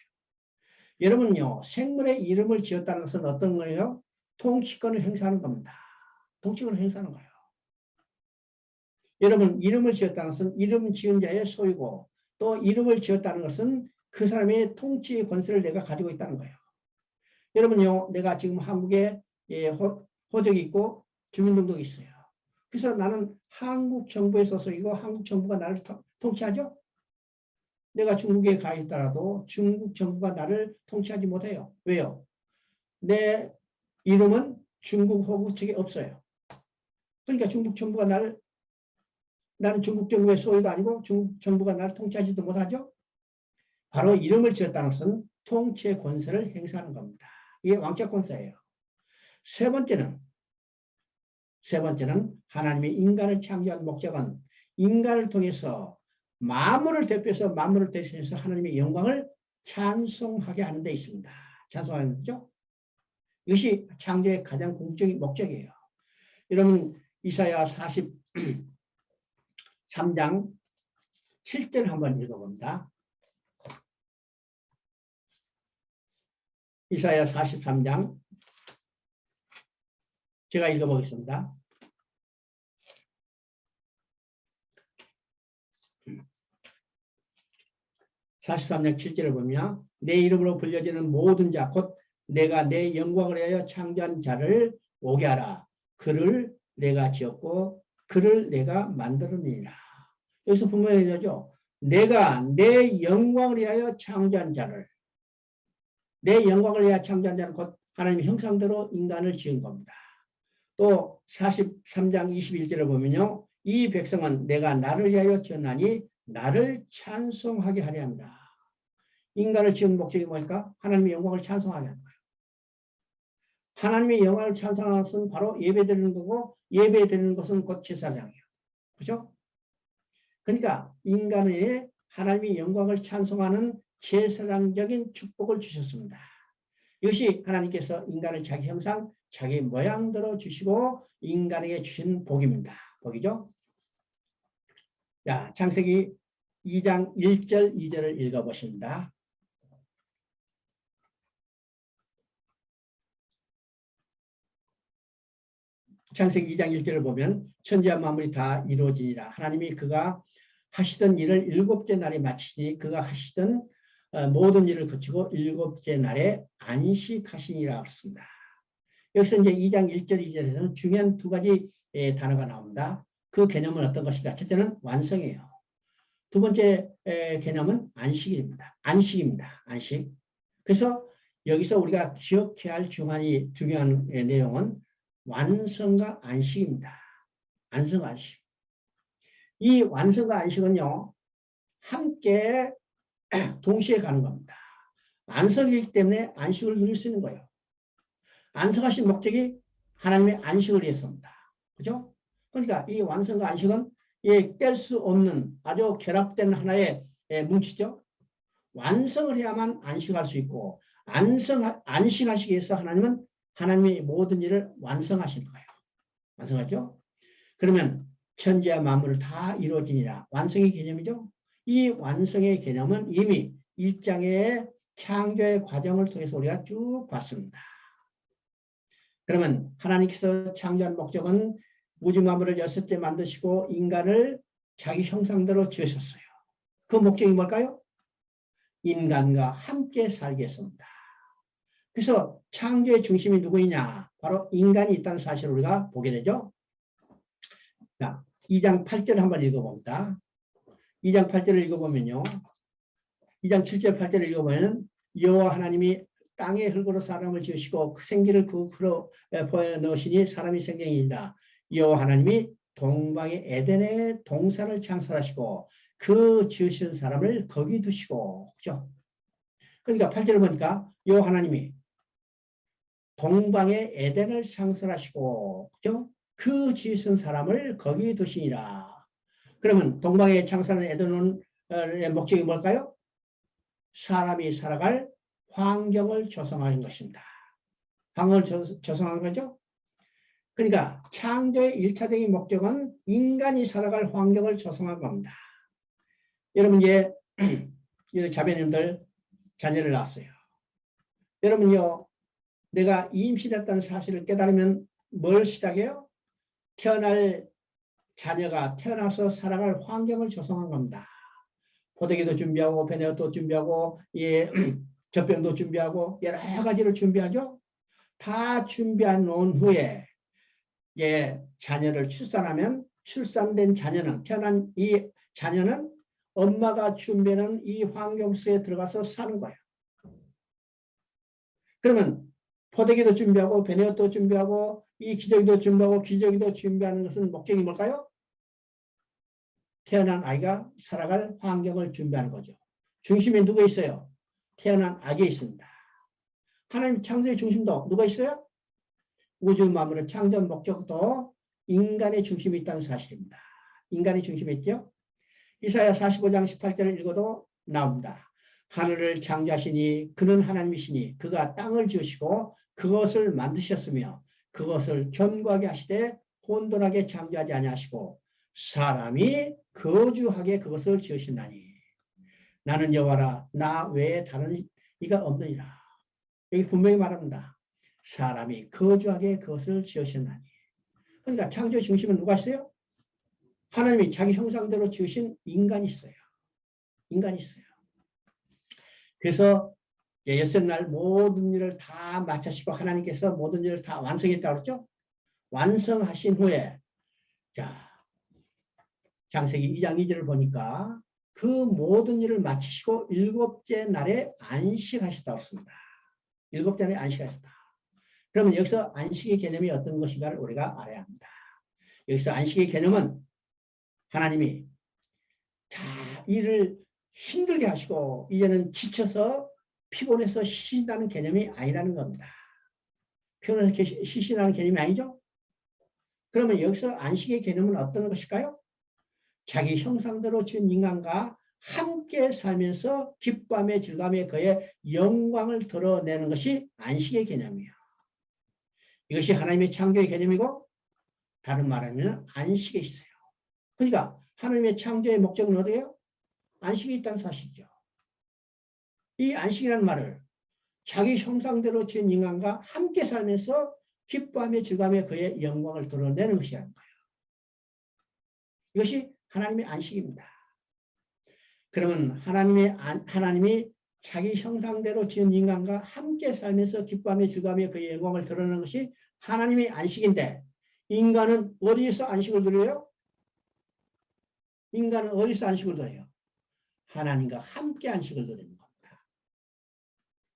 여러분요. 생물의 이름을 지었다는 것은 어떤 거예요? 통치권을 행사하는 겁니다. 통치권을 행사하는 거예요. 여러분 이름을 지었다는 것은 이름 지은 자의 소유고 또 이름을 지었다는 것은 그 사람의 통치 권세를 내가 가지고 있다는 거예요. 여러분요. 내가 지금 한국에 호적이 있고 주민등록이 있어요. 그래서 나는 한국 정부에 소속이고 한국 정부가 나를 통치하죠. 내가 중국에 가 있더라도 중국 정부가 나를 통치하지 못해요. 왜요? 내 이름은 중국 호국책에 없어요. 그러니까 중국 정부가 나는 중국 정부의 소유도 아니고 중국 정부가 나를 통치하지도 못하죠. 바로 이름을 지었다는 것은 통치의 권세를 행사하는 겁니다. 이게 왕적 권세예요. 세 번째는 하나님이 인간을 창조한 목적은 인간을 통해서 만물을 대표해서 만물을 대신해서 하나님의 영광을 찬송하게 하는 데 있습니다. 찬송하는 거죠. 이것이 창조의 가장 궁극적인 목적이에요. 여러분 이사야 43장 7절 한번 읽어봅니다. 이사야 43장 제가 읽어보겠습니다. (43장 7절을) 보면 내 이름으로 불려지는 모든 자 곧 내가 내 영광을 위하여 창조한 자를 오게 하라. 그를 내가 지었고 그를 내가 만들었느니라. 여기서 분명히 되죠. 내가 내 영광을 위하여 창조한 자를 내 영광을 위하여 창조한 자는 곧 하나님의 형상대로 인간을 지은 겁니다. 또 43장 21절을 보면요. 이 백성은 내가 나를 위하여 지었나니 나를 찬송하게 하려 합니다. 인간을 지은 목적이 뭘까? 하나님의 영광을 찬송하게 하는 거예요. 하나님의 영광을 찬송하는 것은 바로 예배드리는 거고 예배드리는 것은 곧 제사장이에요. 그렇죠? 그러니까 인간의 하나님의 영광을 찬송하는 제사장적인 축복을 주셨습니다. 이것이 하나님께서 인간을 자기 형상, 자기 모양대로 주시고 인간에게 주신 복입니다. 복이죠? 자, 창세기 2장 1절, 2절을 읽어보십니다. 창세기 2장 1절을 보면 천지와 만물이 다 이루어지니라. 하나님이 그가 하시던 일을 일곱째 날에 마치니 그가 하시던 모든 일을 거치고 일곱째 날에 안식하시니라 했습니다. 여기서 이제 2장 1절, 2절에서는 중요한 두 가지 단어가 나옵니다. 그 개념은 어떤 것인가? 첫째는 완성이에요. 두 번째 개념은 안식입니다. 안식. 그래서 여기서 우리가 기억해야 할 중요한 내용은 완성과 안식입니다. 완성과 안식. 이 완성과 안식은요, 함께 동시에 가는 겁니다. 안식이기 때문에 안식을 누릴 수 있는 거예요. 안식하신 목적이 하나님의 안식을 위해서입니다. 그죠? 그러니까 이 완성과 안식은 뗄 수 없는 아주 결합된 하나의 뭉치죠. 완성을 해야만 안식할 수 있고, 안식하시기 위해서 하나님은 하나님의 모든 일을 완성하시는 거예요. 완성하죠? 그러면 천지와 만물을 다 이루어지니라. 완성의 개념이죠. 이 완성의 개념은 이미 1장의 창조의 과정을 통해서 우리가 쭉 봤습니다. 그러면 하나님께서 창조한 목적은 우주 만물을 6대 만드시고 인간을 자기 형상대로 지으셨어요. 그 목적이 뭘까요? 인간과 함께 살게 했습니다. 그래서 창조의 중심이 누구이냐? 바로 인간이 있다는 사실을 우리가 보게 되죠. 자, 2장 8절 한번 읽어봅니다. 2장 8절을 읽어보면요. 2장 7절 8절을 읽어보면 여호와 하나님이 땅의 흙으로 사람을 지으시고 그 생기를 그 흙으로 보여 넣으시니 사람이 생경이니라. 여호와 하나님이 동방의 에덴의 동산을 창설하시고 그 지으신 사람을 거기 두시고, 그죠? 그러니까 8절을 보니까 여호와 하나님이 동방의 에덴을 창설하시고, 그죠? 그 지으신 사람을 거기 두시니라. 그러면 동방에 창설한 에덴의 목적이 뭘까요? 사람이 살아갈 환경을 조성하는 것입니다. 환경을 조성하는 거죠. 그러니까 창조의 1차적인 목적은 인간이 살아갈 환경을 조성한 겁니다. 여러분 이제 자매님들 자녀를 낳았어요. 여러분요, 내가 임신했다는 사실을 깨달으면 뭘 시작해요? 태어날 자녀가 태어나서 살아갈 환경을 조성한 겁니다. 포대기도 준비하고 배내도 준비하고 예, 젖병도 준비하고 여러 가지를 준비하죠. 다 준비해 놓은 후에 예, 자녀를 출산하면 출산된 자녀는 태어난 이 자녀는 엄마가 준비하는 이 환경 속에 들어가서 사는 거예요. 그러면 포대기도 준비하고 배내도 준비하고 이 기저귀도 준비하고 기저귀도 준비하는 것은 목적이 뭘까요? 태어난 아이가 살아갈 환경을 준비하는 거죠. 중심에 누가 있어요? 태어난 아기에 있습니다. 하나님 창조의 중심도 누가 있어요? 우주 만물을 창조한 목적도 인간의 중심이 있다는 사실입니다. 인간의 중심에 있죠. 이사야 45장 18절을 읽어도 나옵니다. 하늘을 창조하시니 그는 하나님이시니 그가 땅을 지으시고 그것을 만드셨으며 그것을 견고하게 하시되 혼돈하게 창조하지 아니하시고 사람이 거주하게 그것을 지으신다니. 나는 여호와라 나 외에 다른 이가 없느니라. 여기 분명히 말합니다. 사람이 거주하게 그것을 지으신다니. 그러니까 창조의 중심은 누가 있어요? 하나님이 자기 형상대로 지으신 인간이 있어요. 인간이 있어요. 그래서 여섯날 모든 일을 다 마치시고 하나님께서 모든 일을 다 완성했다고 그랬죠? 완성하신 후에 자 창세기 2장 2절을 보니까 그 모든 일을 마치시고 일곱째 날에 안식하셨다고 했습니다. 일곱째 날에 안식하셨다. 그러면 여기서 안식의 개념이 어떤 것인가를 우리가 알아야 합니다. 여기서 안식의 개념은 하나님이 자 일을 힘들게 하시고 이제는 지쳐서 피곤해서 쉬신다는 개념이 아니라는 겁니다. 피곤해서 쉬신다는 개념이 아니죠? 그러면 여기서 안식의 개념은 어떤 것일까요? 자기 형상대로 지은 인간과 함께 살면서 기쁨의 즐거움의 그의 영광을 드러내는 것이 안식의 개념이에요. 이것이 하나님의 창조의 개념이고 다른 말하면 안식에 있어요. 그러니까 하나님의 창조의 목적은 어디예요? 안식이 있다는 사실이죠. 이 안식이라는 말을 자기 형상대로 지은 인간과 함께 살면서 기쁨의 즐거움의 그의 영광을 드러내는 것이라는 거예요. 이것이 하나님의 안식입니다. 그러면 하나님이 자기 형상대로 지은 인간과 함께 살면서 기쁨의 즐거움의 그의 영광을 드러내는 것이 하나님의 안식인데 인간은 어디서 안식을 누려요? 인간은 어디서 안식을 누려요? 하나님과 함께 안식을 누리는 겁니다.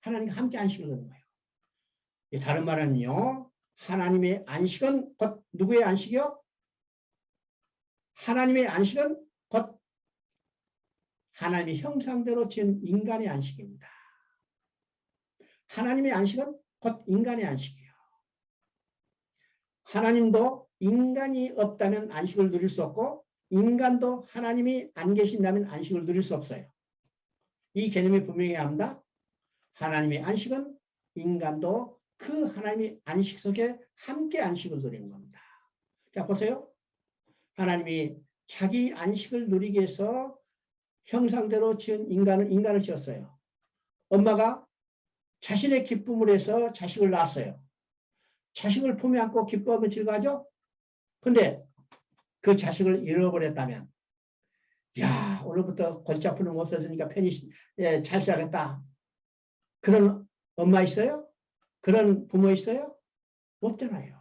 하나님과 함께 안식을 누리는 거예요. 다른 말은요. 하나님의 안식은 곧 누구의 안식이요? 하나님의 안식은 곧 하나님의 형상대로 지은 인간의 안식입니다. 하나님의 안식은 곧 인간의 안식이에요. 하나님도 인간이 없다면 안식을 누릴 수 없고 인간도 하나님이 안 계신다면 안식을 누릴 수 없어요. 이 개념이 분명히 합니다. 하나님의 안식은 인간도 그 하나님의 안식 속에 함께 안식을 누리는 겁니다. 자, 보세요. 하나님이 자기 안식을 누리기 위해서 형상대로 지은 인간을 지었어요. 엄마가 자신의 기쁨을 위해서 자식을 낳았어요. 자식을 품에 안고 기뻐하며 즐거워하죠? 근데 그 자식을 잃어버렸다면, 야, 오늘부터 골치 아픈 놈 없어지니까 편히 잘 살겠다. 그런 엄마 있어요? 그런 부모 있어요? 없잖아요.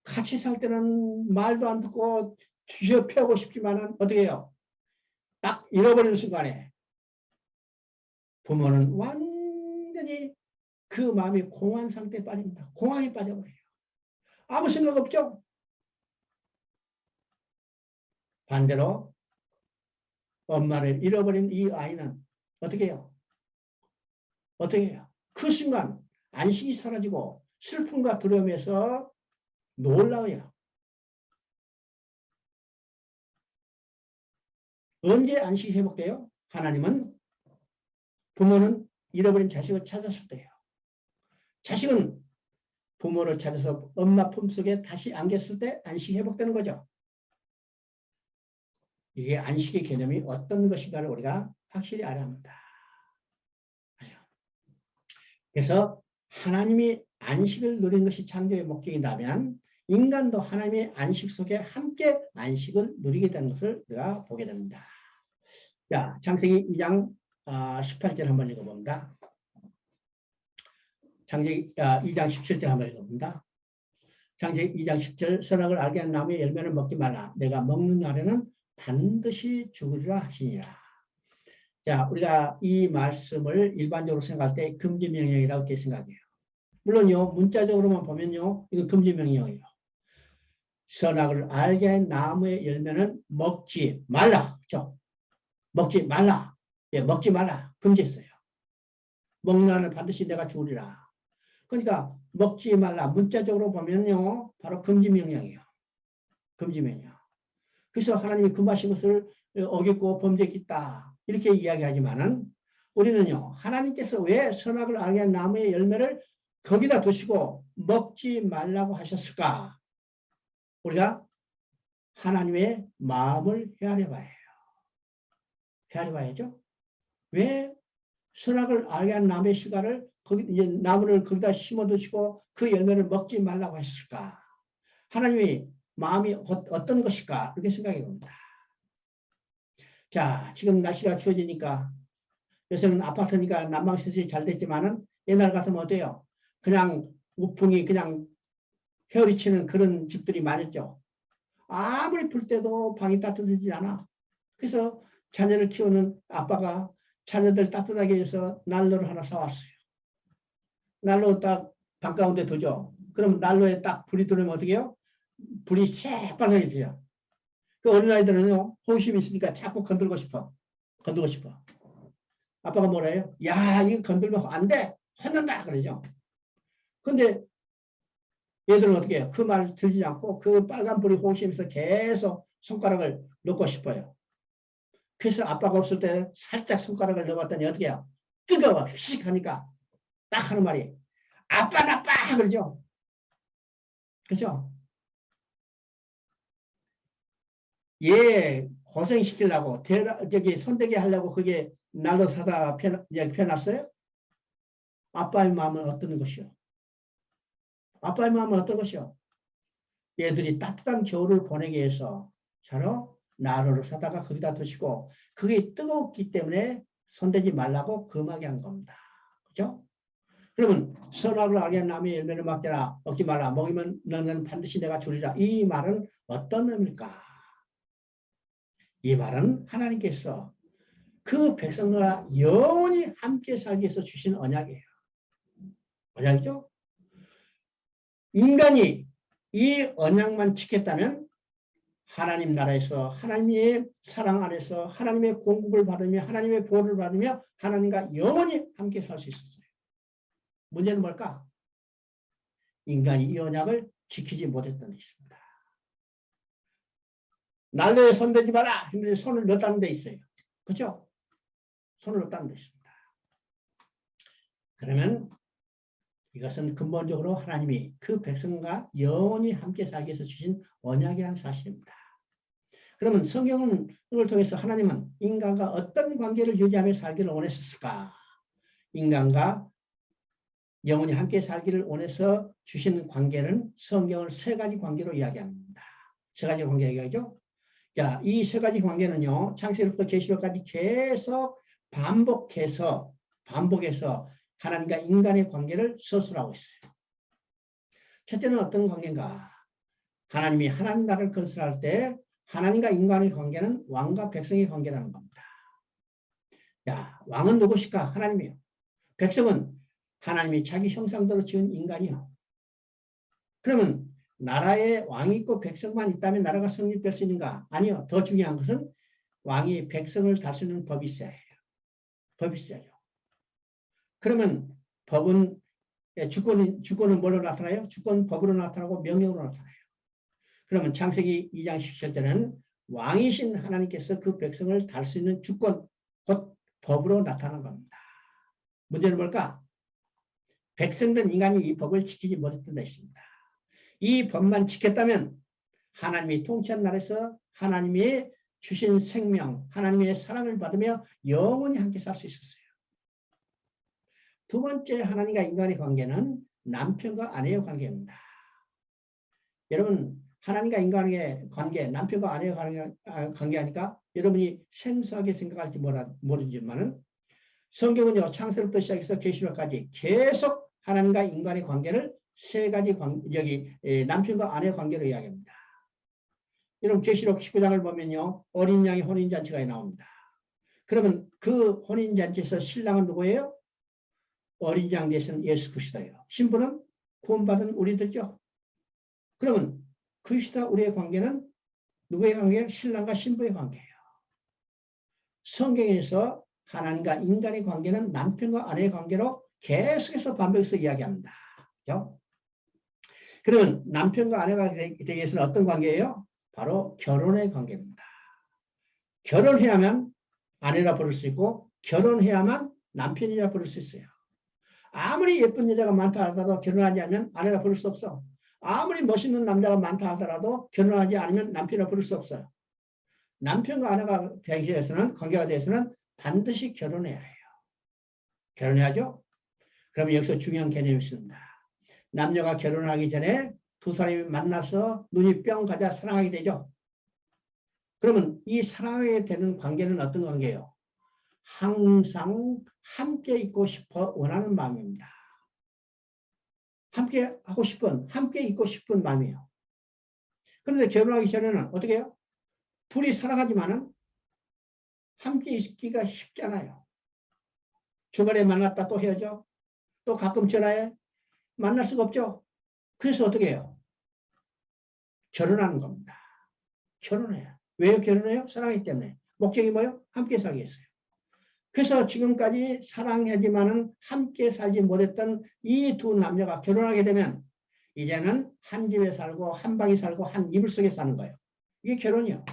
같이 살 때는 말도 안 듣고 주저 패고 싶지만은 어떻게 해요? 딱 잃어버리는 순간에 부모는 완전히 그 마음이 공황 상태에 빠집니다. 공황에 빠져버려요. 아무 생각 없죠? 반대로 엄마를 잃어버린 이 아이는 어떻게 해요? 어떻게 해요? 그 순간 안식이 사라지고 슬픔과 두려움에서 놀라워요. 언제 안식이 회복돼요? 하나님은 부모는 잃어버린 자식을 찾았을 때예요. 자식은 부모를 찾아서 엄마 품속에 다시 안겼을 때 안식이 회복되는 거죠. 이게 안식의 개념이 어떤 것인가를 우리가 확실히 알아야 합니다. 그래서 하나님이 안식을 누린 것이 창조의 목적이라면 인간도 하나님의 안식 속에 함께 안식을 누리게 되는 것을 우리가 보게 됩니다. 자, 창세기 2장 18절 한번 읽어봅니다. 창세기 2장 17절 한번 읽어봅니다. 창세기 2장 10절 선악을 알게 한 나무의 열매를 먹지 말라. 내가 먹는 날에는 반드시 죽으리라 하시니라. 자, 우리가 이 말씀을 일반적으로 생각할 때 금지 명령이라고 이렇게 생각해요. 물론요, 문자적으로만 보면요, 이거 금지 명령이에요. 선악을 알게 한 나무의 열매는 먹지 말라. 그렇죠? 먹지 말라. 예, 먹지 말라. 금지했어요. 먹는 날은 반드시 내가 죽으리라. 그러니까 먹지 말라. 문자적으로 보면요, 바로 금지 명령이에요. 금지 명령. 그래서 하나님이 금하신 것을 어겼고 범죄했다. 이렇게 이야기하지만은 우리는요, 하나님께서 왜 선악을 알게 한 나무의 열매를 거기다 두시고 먹지 말라고 하셨을까? 우리가 하나님의 마음을 헤아려 봐야 해요. 헤아려 봐야죠. 왜 선악을 알게 한 나무의 씨가를 거기 이제 나무를 거기다 심어 두시고 그 열매를 먹지 말라고 하셨을까? 하나님의 마음이 어떤 것일까? 이렇게 생각해 봅니다. 자, 지금 날씨가 추워지니까 요새는 아파트니까 난방시설이 잘 됐지만은 옛날 같으면 어때요? 그냥 우풍이 그냥 헤어리치는 그런 집들이 많았죠. 아무리 불 때도 방이 따뜻하지 않아. 그래서 자녀를 키우는 아빠가 자녀들 따뜻하게 해서 난로를 하나 사왔어요. 난로 딱 방 가운데 두죠. 그럼 난로에 딱 불이 들어오면 어떻게 해요? 불이 새빨갛게 돼요. 그 어린아이들은요, 호기심이 있으니까 자꾸 건들고 싶어. 건들고 싶어. 아빠가 뭐라 해요? 야, 이거 건들면 안 돼! 혼난다! 그러죠. 근데 얘들은 어떻게 해요? 그 말 들지 않고 그 빨간 불이 호기심에서 계속 손가락을 넣고 싶어요. 그래서 아빠가 없을 때 살짝 손가락을 넣어봤더니 어떻게 해요? 뜨거워! 휙 하니까 딱 하는 말이 아빠 나빠! 그러죠. 그죠? 얘 고생시키려고 저기 손대게 하려고 그게 날로 사다 펴놨어요? 아빠의 마음은 어떤 것이요? 아빠의 마음은 어떤 것이요? 얘들이 따뜻한 겨울을 보내기 위해서 자로 난로를 사다가 거기다 두시고 그게 뜨겁기 때문에 손대지 말라고 금하게 한 겁니다. 그죠? 그러면 선악을 알게 한 나무의 열매를 먹지 말라. 먹으면 너는 반드시 내가 주리라. 이 말은 어떤 의미일까? 이 말은 하나님께서 그 백성과 영원히 함께 살기 위해서 주신 언약이에요. 언약이죠? 인간이 이 언약만 지켰다면 하나님 나라에서 하나님의 사랑 안에서 하나님의 공급을 받으며 하나님의 보호를 받으며 하나님과 영원히 함께 살 수 있었어요. 문제는 뭘까? 인간이 이 언약을 지키지 못했던 것입니다. 난로에 손대지 마라! 했는데 손을 넣었다는 데 있어요. 그렇죠? 손을 넣었다는 데 있습니다. 그러면 이것은 근본적으로 하나님이 그 백성과 영원히 함께 살기 위해서 주신 언약이라는 사실입니다. 그러면 성경을 통해서 하나님은 인간과 어떤 관계를 유지하며 살기를 원했었을까? 인간과 영원히 함께 살기를 원해서 주시는 관계는 성경을 세 가지 관계로 이야기합니다. 세 가지 관계 이야기하죠. 자, 이 세 가지 관계는요, 창세기부터 계시록까지 계속 반복해서 하나님과 인간의 관계를 서술하고 있어요. 첫째는 어떤 관계인가? 하나님이 하나님 나라를 건설할 때 하나님과 인간의 관계는 왕과 백성의 관계라는 겁니다. 자, 왕은 누구실까? 하나님이요. 백성은 하나님이 자기 형상대로 지은 인간이요. 그러면 나라에 왕이 있고 백성만 있다면 나라가 성립될 수 있는가? 아니요. 더 중요한 것은 왕이 백성을 다스리는 법이 있어야 해요. 법이 있어야죠. 그러면 법은 주권은 뭘로 나타나요? 주권 법으로 나타나고 명령으로 나타나요. 그러면 창세기 2장 17절에는 왕이신 하나님께서 그 백성을 다스리는 주권, 곧 법으로 나타난 겁니다. 문제는 뭘까? 백성된 인간이 이 법을 지키지 못했던 것입니다. 이 법만 지켰다면 하나님이 통치한 나라에서 하나님이 주신 생명, 하나님의 사랑을 받으며 영원히 함께 살 수 있었어요. 두 번째 하나님과 인간의 관계는 남편과 아내의 관계입니다. 여러분, 하나님과 인간의 관계, 남편과 아내의 관계하니까 여러분이 생소하게 생각할지 모르지만은 성경은요, 창세로부터 시작해서 계시록까지 계속 하나님과 인간의 관계를 세 가지 남편과 아내의 관계로 이야기합니다. 여러분, 계시록 19장을 보면요, 어린 양의 혼인잔치가 나옵니다. 그러면 그 혼인잔치에서 신랑은 누구예요? 어린 양 대신 예수 그리스도예요. 신부는 구원받은 우리들죠. 그러면 그리스도와 우리의 관계는 누구의 관계예요? 신랑과 신부의 관계예요. 성경에서 하나님과 인간의 관계는 남편과 아내의 관계로 계속해서 반복해서 이야기합니다. 그렇죠? 그러면 남편과 아내가 되기 위해서는 어떤 관계예요? 바로 결혼의 관계입니다. 결혼해야만 아내라 부를 수 있고 결혼해야만 남편이라 부를 수 있어요. 아무리 예쁜 여자가 많다 하더라도 결혼하지 않으면 아내라 부를 수 없어. 아무리 멋있는 남자가 많다 하더라도 결혼하지 않으면 남편이라 부를 수 없어요. 남편과 아내가 되기 위해서는, 관계가 되어서는 반드시 결혼해야 해요. 결혼해야죠? 그러면 여기서 중요한 개념이 있습니다. 남녀가 결혼하기 전에 두 사람이 만나서 눈이 뿅 가자 사랑하게 되죠. 그러면 이 사랑하게 되는 관계는 어떤 관계예요? 항상 함께 있고 싶어 원하는 마음입니다. 함께 하고 싶은, 함께 있고 싶은 마음이에요. 그런데 결혼하기 전에는 어떻게 해요? 둘이 사랑하지만은 함께 있기가 쉽잖아요. 주말에 만났다 또 헤어져. 또 가끔 전화해. 만날 수가 없죠. 그래서 어떻게 해요? 결혼하는 겁니다. 결혼해요. 왜 결혼해요? 사랑하기 때문에. 목적이 뭐예요? 함께 살기 위해서요. 그래서 지금까지 사랑하지만은 함께 살지 못했던 이 두 남녀가 결혼하게 되면 이제는 한 집에 살고 한 방에 살고 한 이불 속에 사는 거예요. 이게 결혼이요.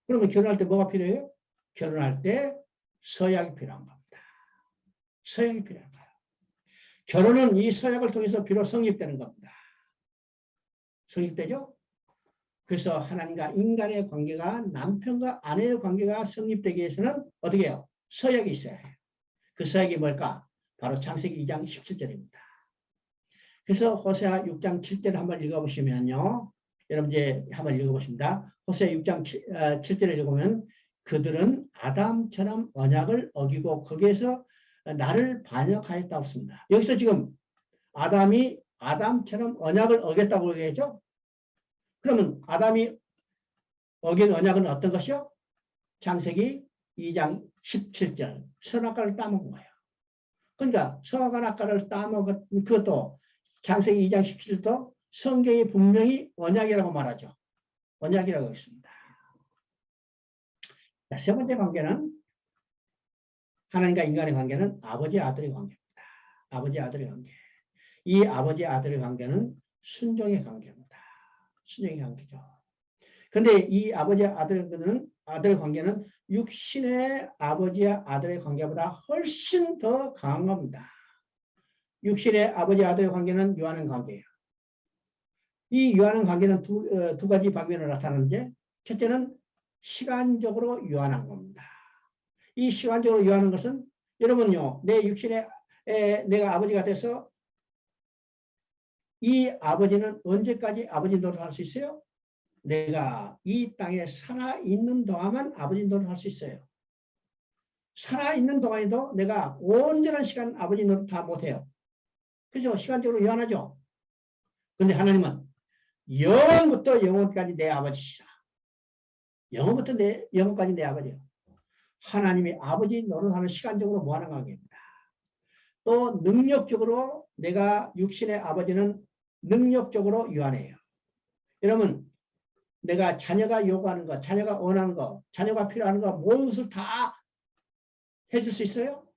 그러면 결혼할 때 뭐가 필요해요? 결혼할 때 서약이 필요한 겁니다. 서약이 필요한 거예요. 결혼은 이 서약을 통해서 비로소 성립되는 겁니다. 성립되죠? 그래서 하나님과 인간의 관계가, 남편과 아내의 관계가 성립되기 위해서는 어떻게 해요? 서약이 있어야 해요. 그 서약이 뭘까? 바로 창세기 2장 17절입니다. 그래서 호세아 6장 7절을 한번 읽어보시면요. 여러분 이제 한번 읽어보십니다. 호세아 6장 7절을 읽으면 그들은 아담처럼 언약을 어기고 거기에서 나를 반역하였다고 했습니다. 여기서 지금 아담이 아담처럼 언약을 어겼다고 얘기했죠? 그러면 아담이 어긴 언약은 어떤 것이요? 창세기 2장 17절 선악과를 따먹은 거예요. 그러니까 선악과를 따먹은 그것도 창세기 2장 17절도 성경이 분명히 언약이라고 말하죠. 언약이라고 했습니다. 자, 세 번째 관계는 하나님과 인간의 관계는 아버지 아들의 관계입니다. 아버지 아들의 관계. 이 아버지 아들의 관계는 순종의 관계입니다. 순종의 관계죠. 그런데 이 아버지 아들의 관계는 육신의 아버지와 아들의 관계보다 훨씬 더 강한 겁니다. 육신의 아버지 아들의 관계는 유하는 관계예요. 이 유하는 관계는 두 가지 방면으로 나타나는데 첫째는 시간적으로 유한한 겁니다. 이 시간적으로 유하는 것은 여러분요, 내 육신의 내가 아버지가 돼서 이 아버지는 언제까지 아버지 노릇할 수 있어요? 내가 이 땅에 살아있는 동안만 아버지 노릇할 수 있어요. 살아있는 동안에도 내가 온전한 시간 아버지 노릇 다 못해요. 그죠? 시간적으로 유한하죠? 근데 하나님은 영원부터 영원까지 내 아버지시라. 영원부터 영원까지 내 아버지예요. 하나님이 아버지 노릇하는 시간적으로 무한한 관계입니다. 또 능력적으로 내가 육신의 아버지는 능력적으로 유한해요. 여러분 내가 자녀가 요구하는 것, 자녀가 원하는 것, 자녀가 필요한 것 모든 것을 다 해줄 수 있어요?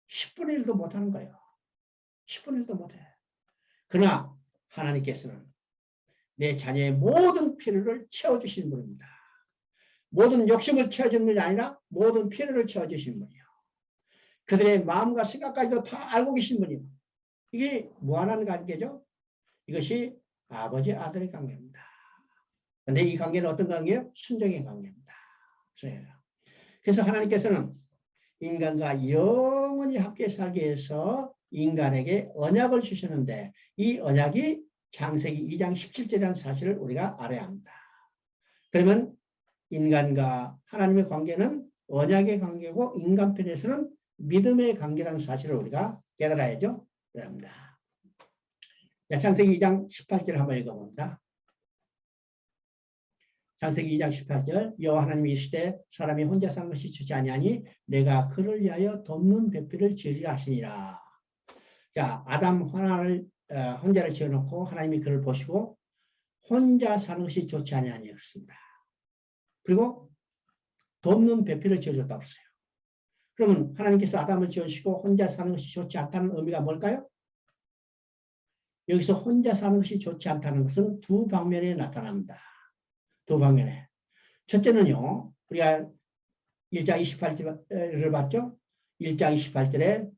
10분의 1도 못하는 거예요. 10분의 1도 못해. 그러나 하나님께서는 내 자녀의 모든 필요를 채워주시는 분입니다. 모든 욕심을 채워주는 분이 아니라 모든 필요를 채워주시는 분이에요. 그들의 마음과 생각까지도 다 알고 계신 분이에요. 이게 무한한 관계죠. 이것이 아버지 아들의 관계입니다. 그런데 이 관계는 어떤 관계예요? 순종의 관계입니다. 그래서 하나님께서는 인간과 영원히 함께 살기 위해서 인간에게 언약을 주시는데 이 언약이 창세기 2장 17절이라는 사실을 우리가 알아야 합니다. 그러면 인간과 하나님의 관계는 언약의 관계고 인간 편에서는 믿음의 관계라는 사실을 우리가 깨달아야죠. 그럽니다. 창세기 2장 18절 한번 읽어봅니다. 창세기 2장 18절 여호와 하나님이 이르시되 사람이 혼자 사는 것이 좋지 아니하니 내가 그를 위하여 돕는 배필을 지으리라 하시니라. 자, 아담 하나를 혼자를 지어놓고 하나님이 그를 보시고 혼자 사는 것이 좋지 아니하니 그렇습니다. 그리고 돕는 배필을 지어줬다고 했어요. 그러면 하나님께서 아담을 지으시고 혼자 사는 것이 좋지 않다는 의미가 뭘까요? 여기서 혼자 사는 것이 좋지 않다는 것은 두 방면에 나타납니다. 두 방면에. 첫째는요, 우리가 1장 28절을 봤죠? 1장 28절에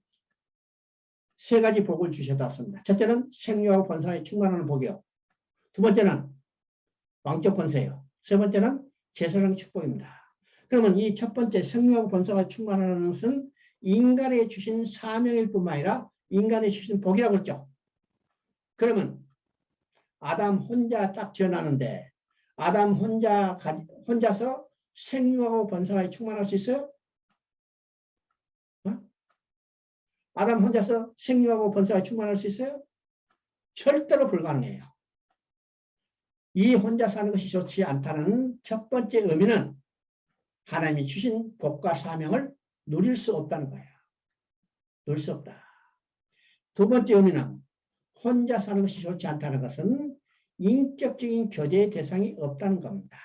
세 가지 복을 주셨다고 했습니다. 첫째는 생육하고 번성에 충만하는 복이요. 두 번째는 왕적 권세요. 세 번째는 제사장 축복입니다. 그러면 이 첫 번째 생육하고 번성에 충만하는 것은 인간에 주신 사명일 뿐만 아니라 인간에 주신 복이라고 했죠. 그러면 아담 혼자 딱 지어놨는데 아담 혼자서 생육하고 번성하게 충만할 수 있어요? 아담 혼자서 생육하고 번성하게 충만할 수 있어요? 절대로 불가능해요. 이 혼자 사는 것이 좋지 않다는 첫 번째 의미는 하나님이 주신 복과 사명을 누릴 수 없다는 거예요. 누릴 수 없다. 두 번째 의미는 혼자 사는 것이 좋지 않다는 것은 인격적인 교제의 대상이 없다는 겁니다.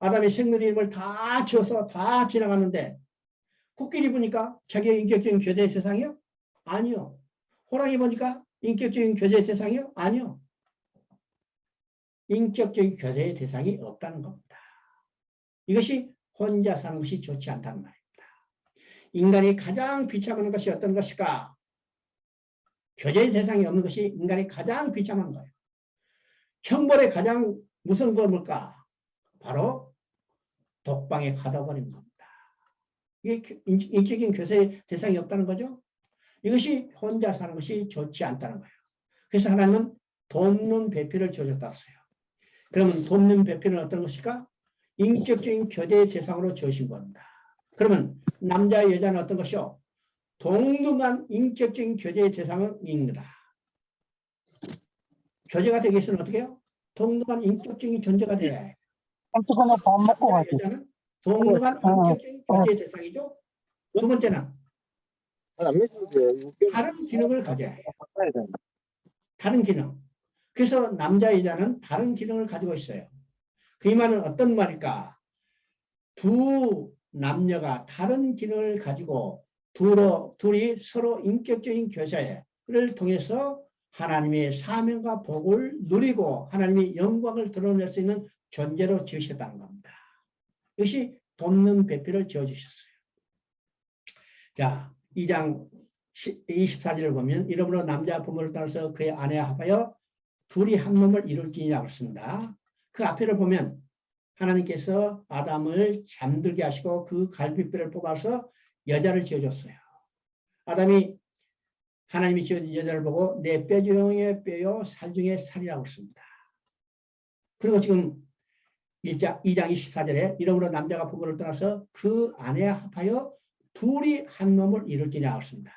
아담이 생물 이름을 다 지어서 다 지나갔는데 코끼리 보니까 자기의 인격적인 교제의 대상이요? 아니요. 호랑이 보니까 인격적인 교제의 대상이요? 아니요. 인격적인 교제의 대상이 없다는 겁니다. 이것이 혼자 사는 것이 좋지 않다는 말입니다. 인간이 가장 비참한 것이 어떤 것일까? 교제의 대상이 없는 것이 인간이 가장 비참한 거예요. 형벌의 가장 무서운 건 뭘까? 바로 독방에 가둬버린 겁니다. 이게 인격적인 교제의 대상이 없다는 거죠. 이것이 혼자 사는 것이 좋지 않다는 거예요. 그래서 하나님은 돕는 배필을 지어줬다고 했어요. 그러면 돕는 배필은 어떤 것일까? 인격적인 교제의 대상으로 지으신 겁니다. 그러면 남자 여자는 어떤 것이요? 동등한 인격적인 교제의 대상입니다. 교제가 되기 위해서는 어떻게 해요? 동등한 인격적인 존재가 되어야 해요. 남자 여자는 동등한 인격적인 교제의 대상이죠. 두 번째는 다른 기능을 가져야 해요. 다른 기능. 그래서 남자 여자는 다른 기능을 가지고 있어요. 그 말은 어떤 말일까? 두 남녀가 다른 기능을 가지고 둘이 서로 인격적인 교제를 통해서 하나님의 사명과 복을 누리고 하나님의 영광을 드러낼 수 있는 존재로 지으셨다는 겁니다. 이것이 돕는 배필을 지어주셨어요. 자, 2장 24절을 보면 이러므로 남자 부모를 따라서 그의 아내와 합하여 둘이 한 몸을 이룰지니라고 했습니다. 그 앞에를 보면 하나님께서 아담을 잠들게 하시고 그 갈비뼈를 뽑아서 여자를 지어줬어요. 아담이 하나님이 지어진 여자를 보고 내 뼈 중에 뼈요 살 중에 살이라고 씁니다. 그리고 지금 2장 24절에 이러므로 남자가 부모를 떠나서 그 아내와 합하여 둘이 한 몸을 이룰지냐 했습니다.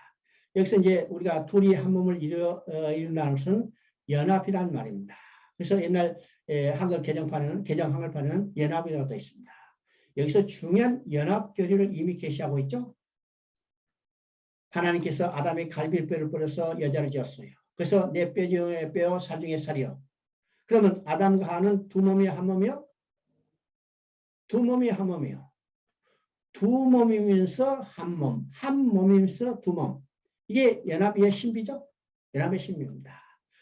여기서 이제 우리가 둘이 한 몸을 이룬다는 것은 연합이란 말입니다. 그래서 옛날 한글 개정한글판에는 연합이라고 되어 있습니다. 여기서 중요한 연합 교리를 이미 계시하고 있죠. 하나님께서 아담의 갈비뼈를 뿌려서 여자를 지었어요. 그래서 내 뼈 중에 뼈, 살 중에 살이요. 그러면 아담과 하와는 두 몸이 한 몸이요? 두 몸이 한 몸이요. 두 몸이면서 한 몸, 한 몸이면서 두 몸. 이게 연합의 신비죠? 연합의 신비입니다.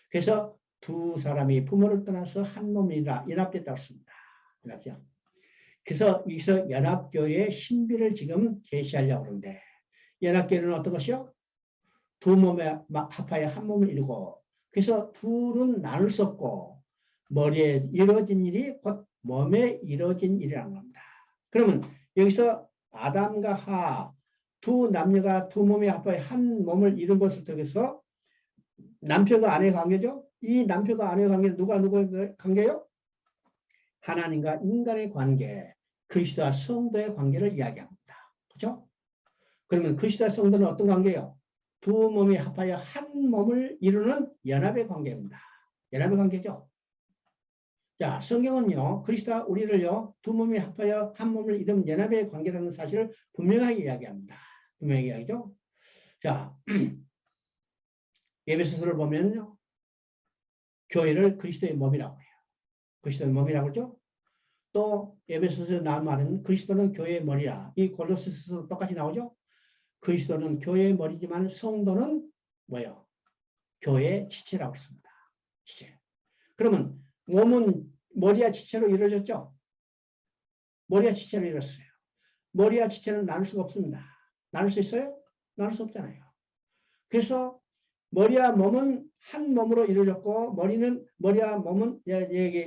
그래서 두 사람이 부모를 떠나서 한 몸이라 연합됐다고 했습니다. 연합이요. 그래서 여기서 연합교회의 신비를 지금 계시하려고 하는데 연합교회는 어떤 것이요? 두 몸에 합하여 한 몸을 이루고 그래서 둘은 나눌 수 없고 머리에 이루어진 일이 곧 몸에 이루어진 일이라는 겁니다. 그러면 여기서 아담과 하와 두 남녀가 두 몸에 합하여 한 몸을 이룬 것을 통해서 남편과 아내의 관계죠. 이 남편과 아내의 관계는 누구의 관계요? 하나님과 인간의 관계, 그리스도와 성도의 관계를 이야기합니다. 그렇죠? 그러면 그리스도와 성도는 어떤 관계예요? 두 몸이 합하여 한 몸을 이루는 연합의 관계입니다. 연합의 관계죠. 자, 성경은요, 그리스도와 우리를요, 두 몸이 합하여 한 몸을 이루는 연합의 관계라는 사실을 분명하게 이야기합니다. 분명하게 이야기죠. 자, 에베소서를 보면요, 교회를 그리스도의 몸이라고 해요. 그리스도의 몸이라고 그러죠. 또 에베소서에 나온 말은 그리스도는 교회의 머리라. 이 골로새서도 똑같이 나오죠. 그리스도는 교회의 머리지만 성도는 뭐예요? 교회의 지체라고 씁니다. 지체. 그러면 몸은 머리와 지체로 이루어졌죠. 머리와 지체로 이루어졌어요. 머리와 지체는 나눌 수가 없습니다. 나눌 수 있어요? 나눌 수 없잖아요. 그래서 머리와 몸은 한 몸으로 이루어졌고 머리와 몸은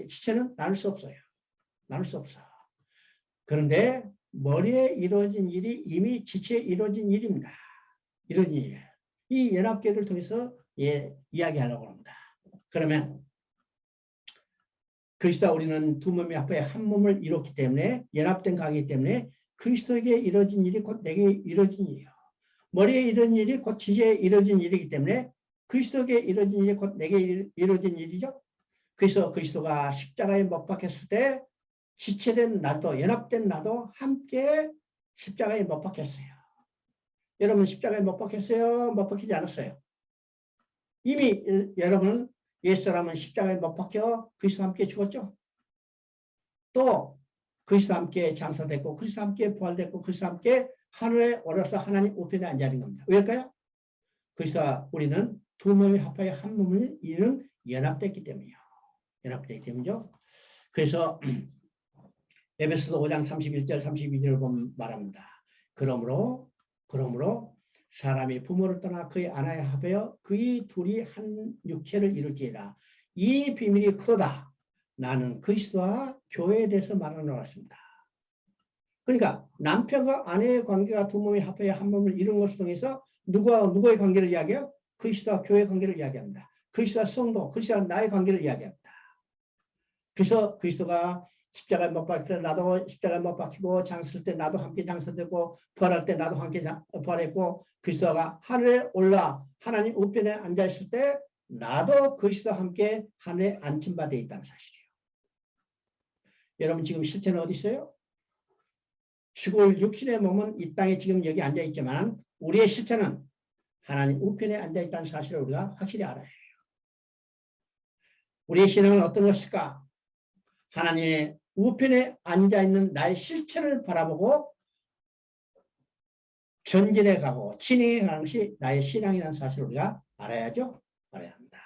지체는 나눌 수 없어요. 나눌 수 없어. 그런데 머리에 이루어진 일이 이미 지체에 이루어진 일입니다. 이런 일이에요. 이 연합계를 통해서 이야기하려고 합니다. 그러면 그리스도와 우리는 두 몸이 합해 한 몸을 이뤘기 때문에 연합된 관계이기 때문에 그리스도에게 이루어진 일이 곧 내게 이루어진 일이에요. 머리에 이루어진 일이 곧 지체에 이루어진 일이기 때문에 그리스도에게 이루어진 일이 곧 내게 이루어진 일이죠. 그래서 그리스도가 십자가에 못 박혔을 때 지체된 나도 연합된 나도 함께 십자가에 못 박혔어요. 여러분 십자가에 못 박혔어요? 못 박히지 않았어요? 이미 여러분은 옛사람은 십자가에 못 박혀 그리스도와 함께 죽었죠. 또 그리스도와 함께 장사됐고 그리스도와 함께 부활됐고 그리스도와 함께 하늘에 올라서 하나님 우편에 앉아있는 겁니다. 왜일까요? 그리스도와 우리는 두 몸이 합하여 한 몸을 이루는 연합됐기 때문이요. 연합됐기 때문이죠. 그래서 에베소서 5장 31절 32절을 보면 말합니다. 그러므로 사람이 부모를 떠나 그의 아내에 합하여 그의 둘이 한 육체를 이룰지니라. 이 비밀이 크도다. 나는 그리스도와 교회에 대해서 말하는 것 같습니다. 그러니까 남편과 아내의 관계가 두 몸이 합하여 한 몸을 이루는 것을 통해서 누구의 관계를 이야기해요? 그리스도와 교회의 관계를 이야기합니다. 그리스도와 성도, 그리스도와 나의 관계를 이야기합니다. 그래서 그리스도가 십자가에 못 박힐 때 나도 십자가에 못 박히고 장쓸 때 나도 함께 장사되고 부활할 때 나도 함께 부활했고 그리스도가 하늘에 올라 하나님 우편에 앉아있을 때 나도 그리스도와 함께 하늘에 앉힌 바 되어 있다는 사실이에요. 여러분 지금 실체는 어디 있어요? 죽을 육신의 몸은 이 땅에 지금 여기 앉아있지만 우리의 실체는 하나님 우편에 앉아있다는 사실을 우리가 확실히 알아야 해요. 우리의 신앙은 어떤 것일까? 하나님의 우편에 앉아있는 나의 실체를 바라보고 전진해 가고 진행해 가는 것이 나의 신앙이라는 사실을 우리가 알아야죠. 알아야 합니다.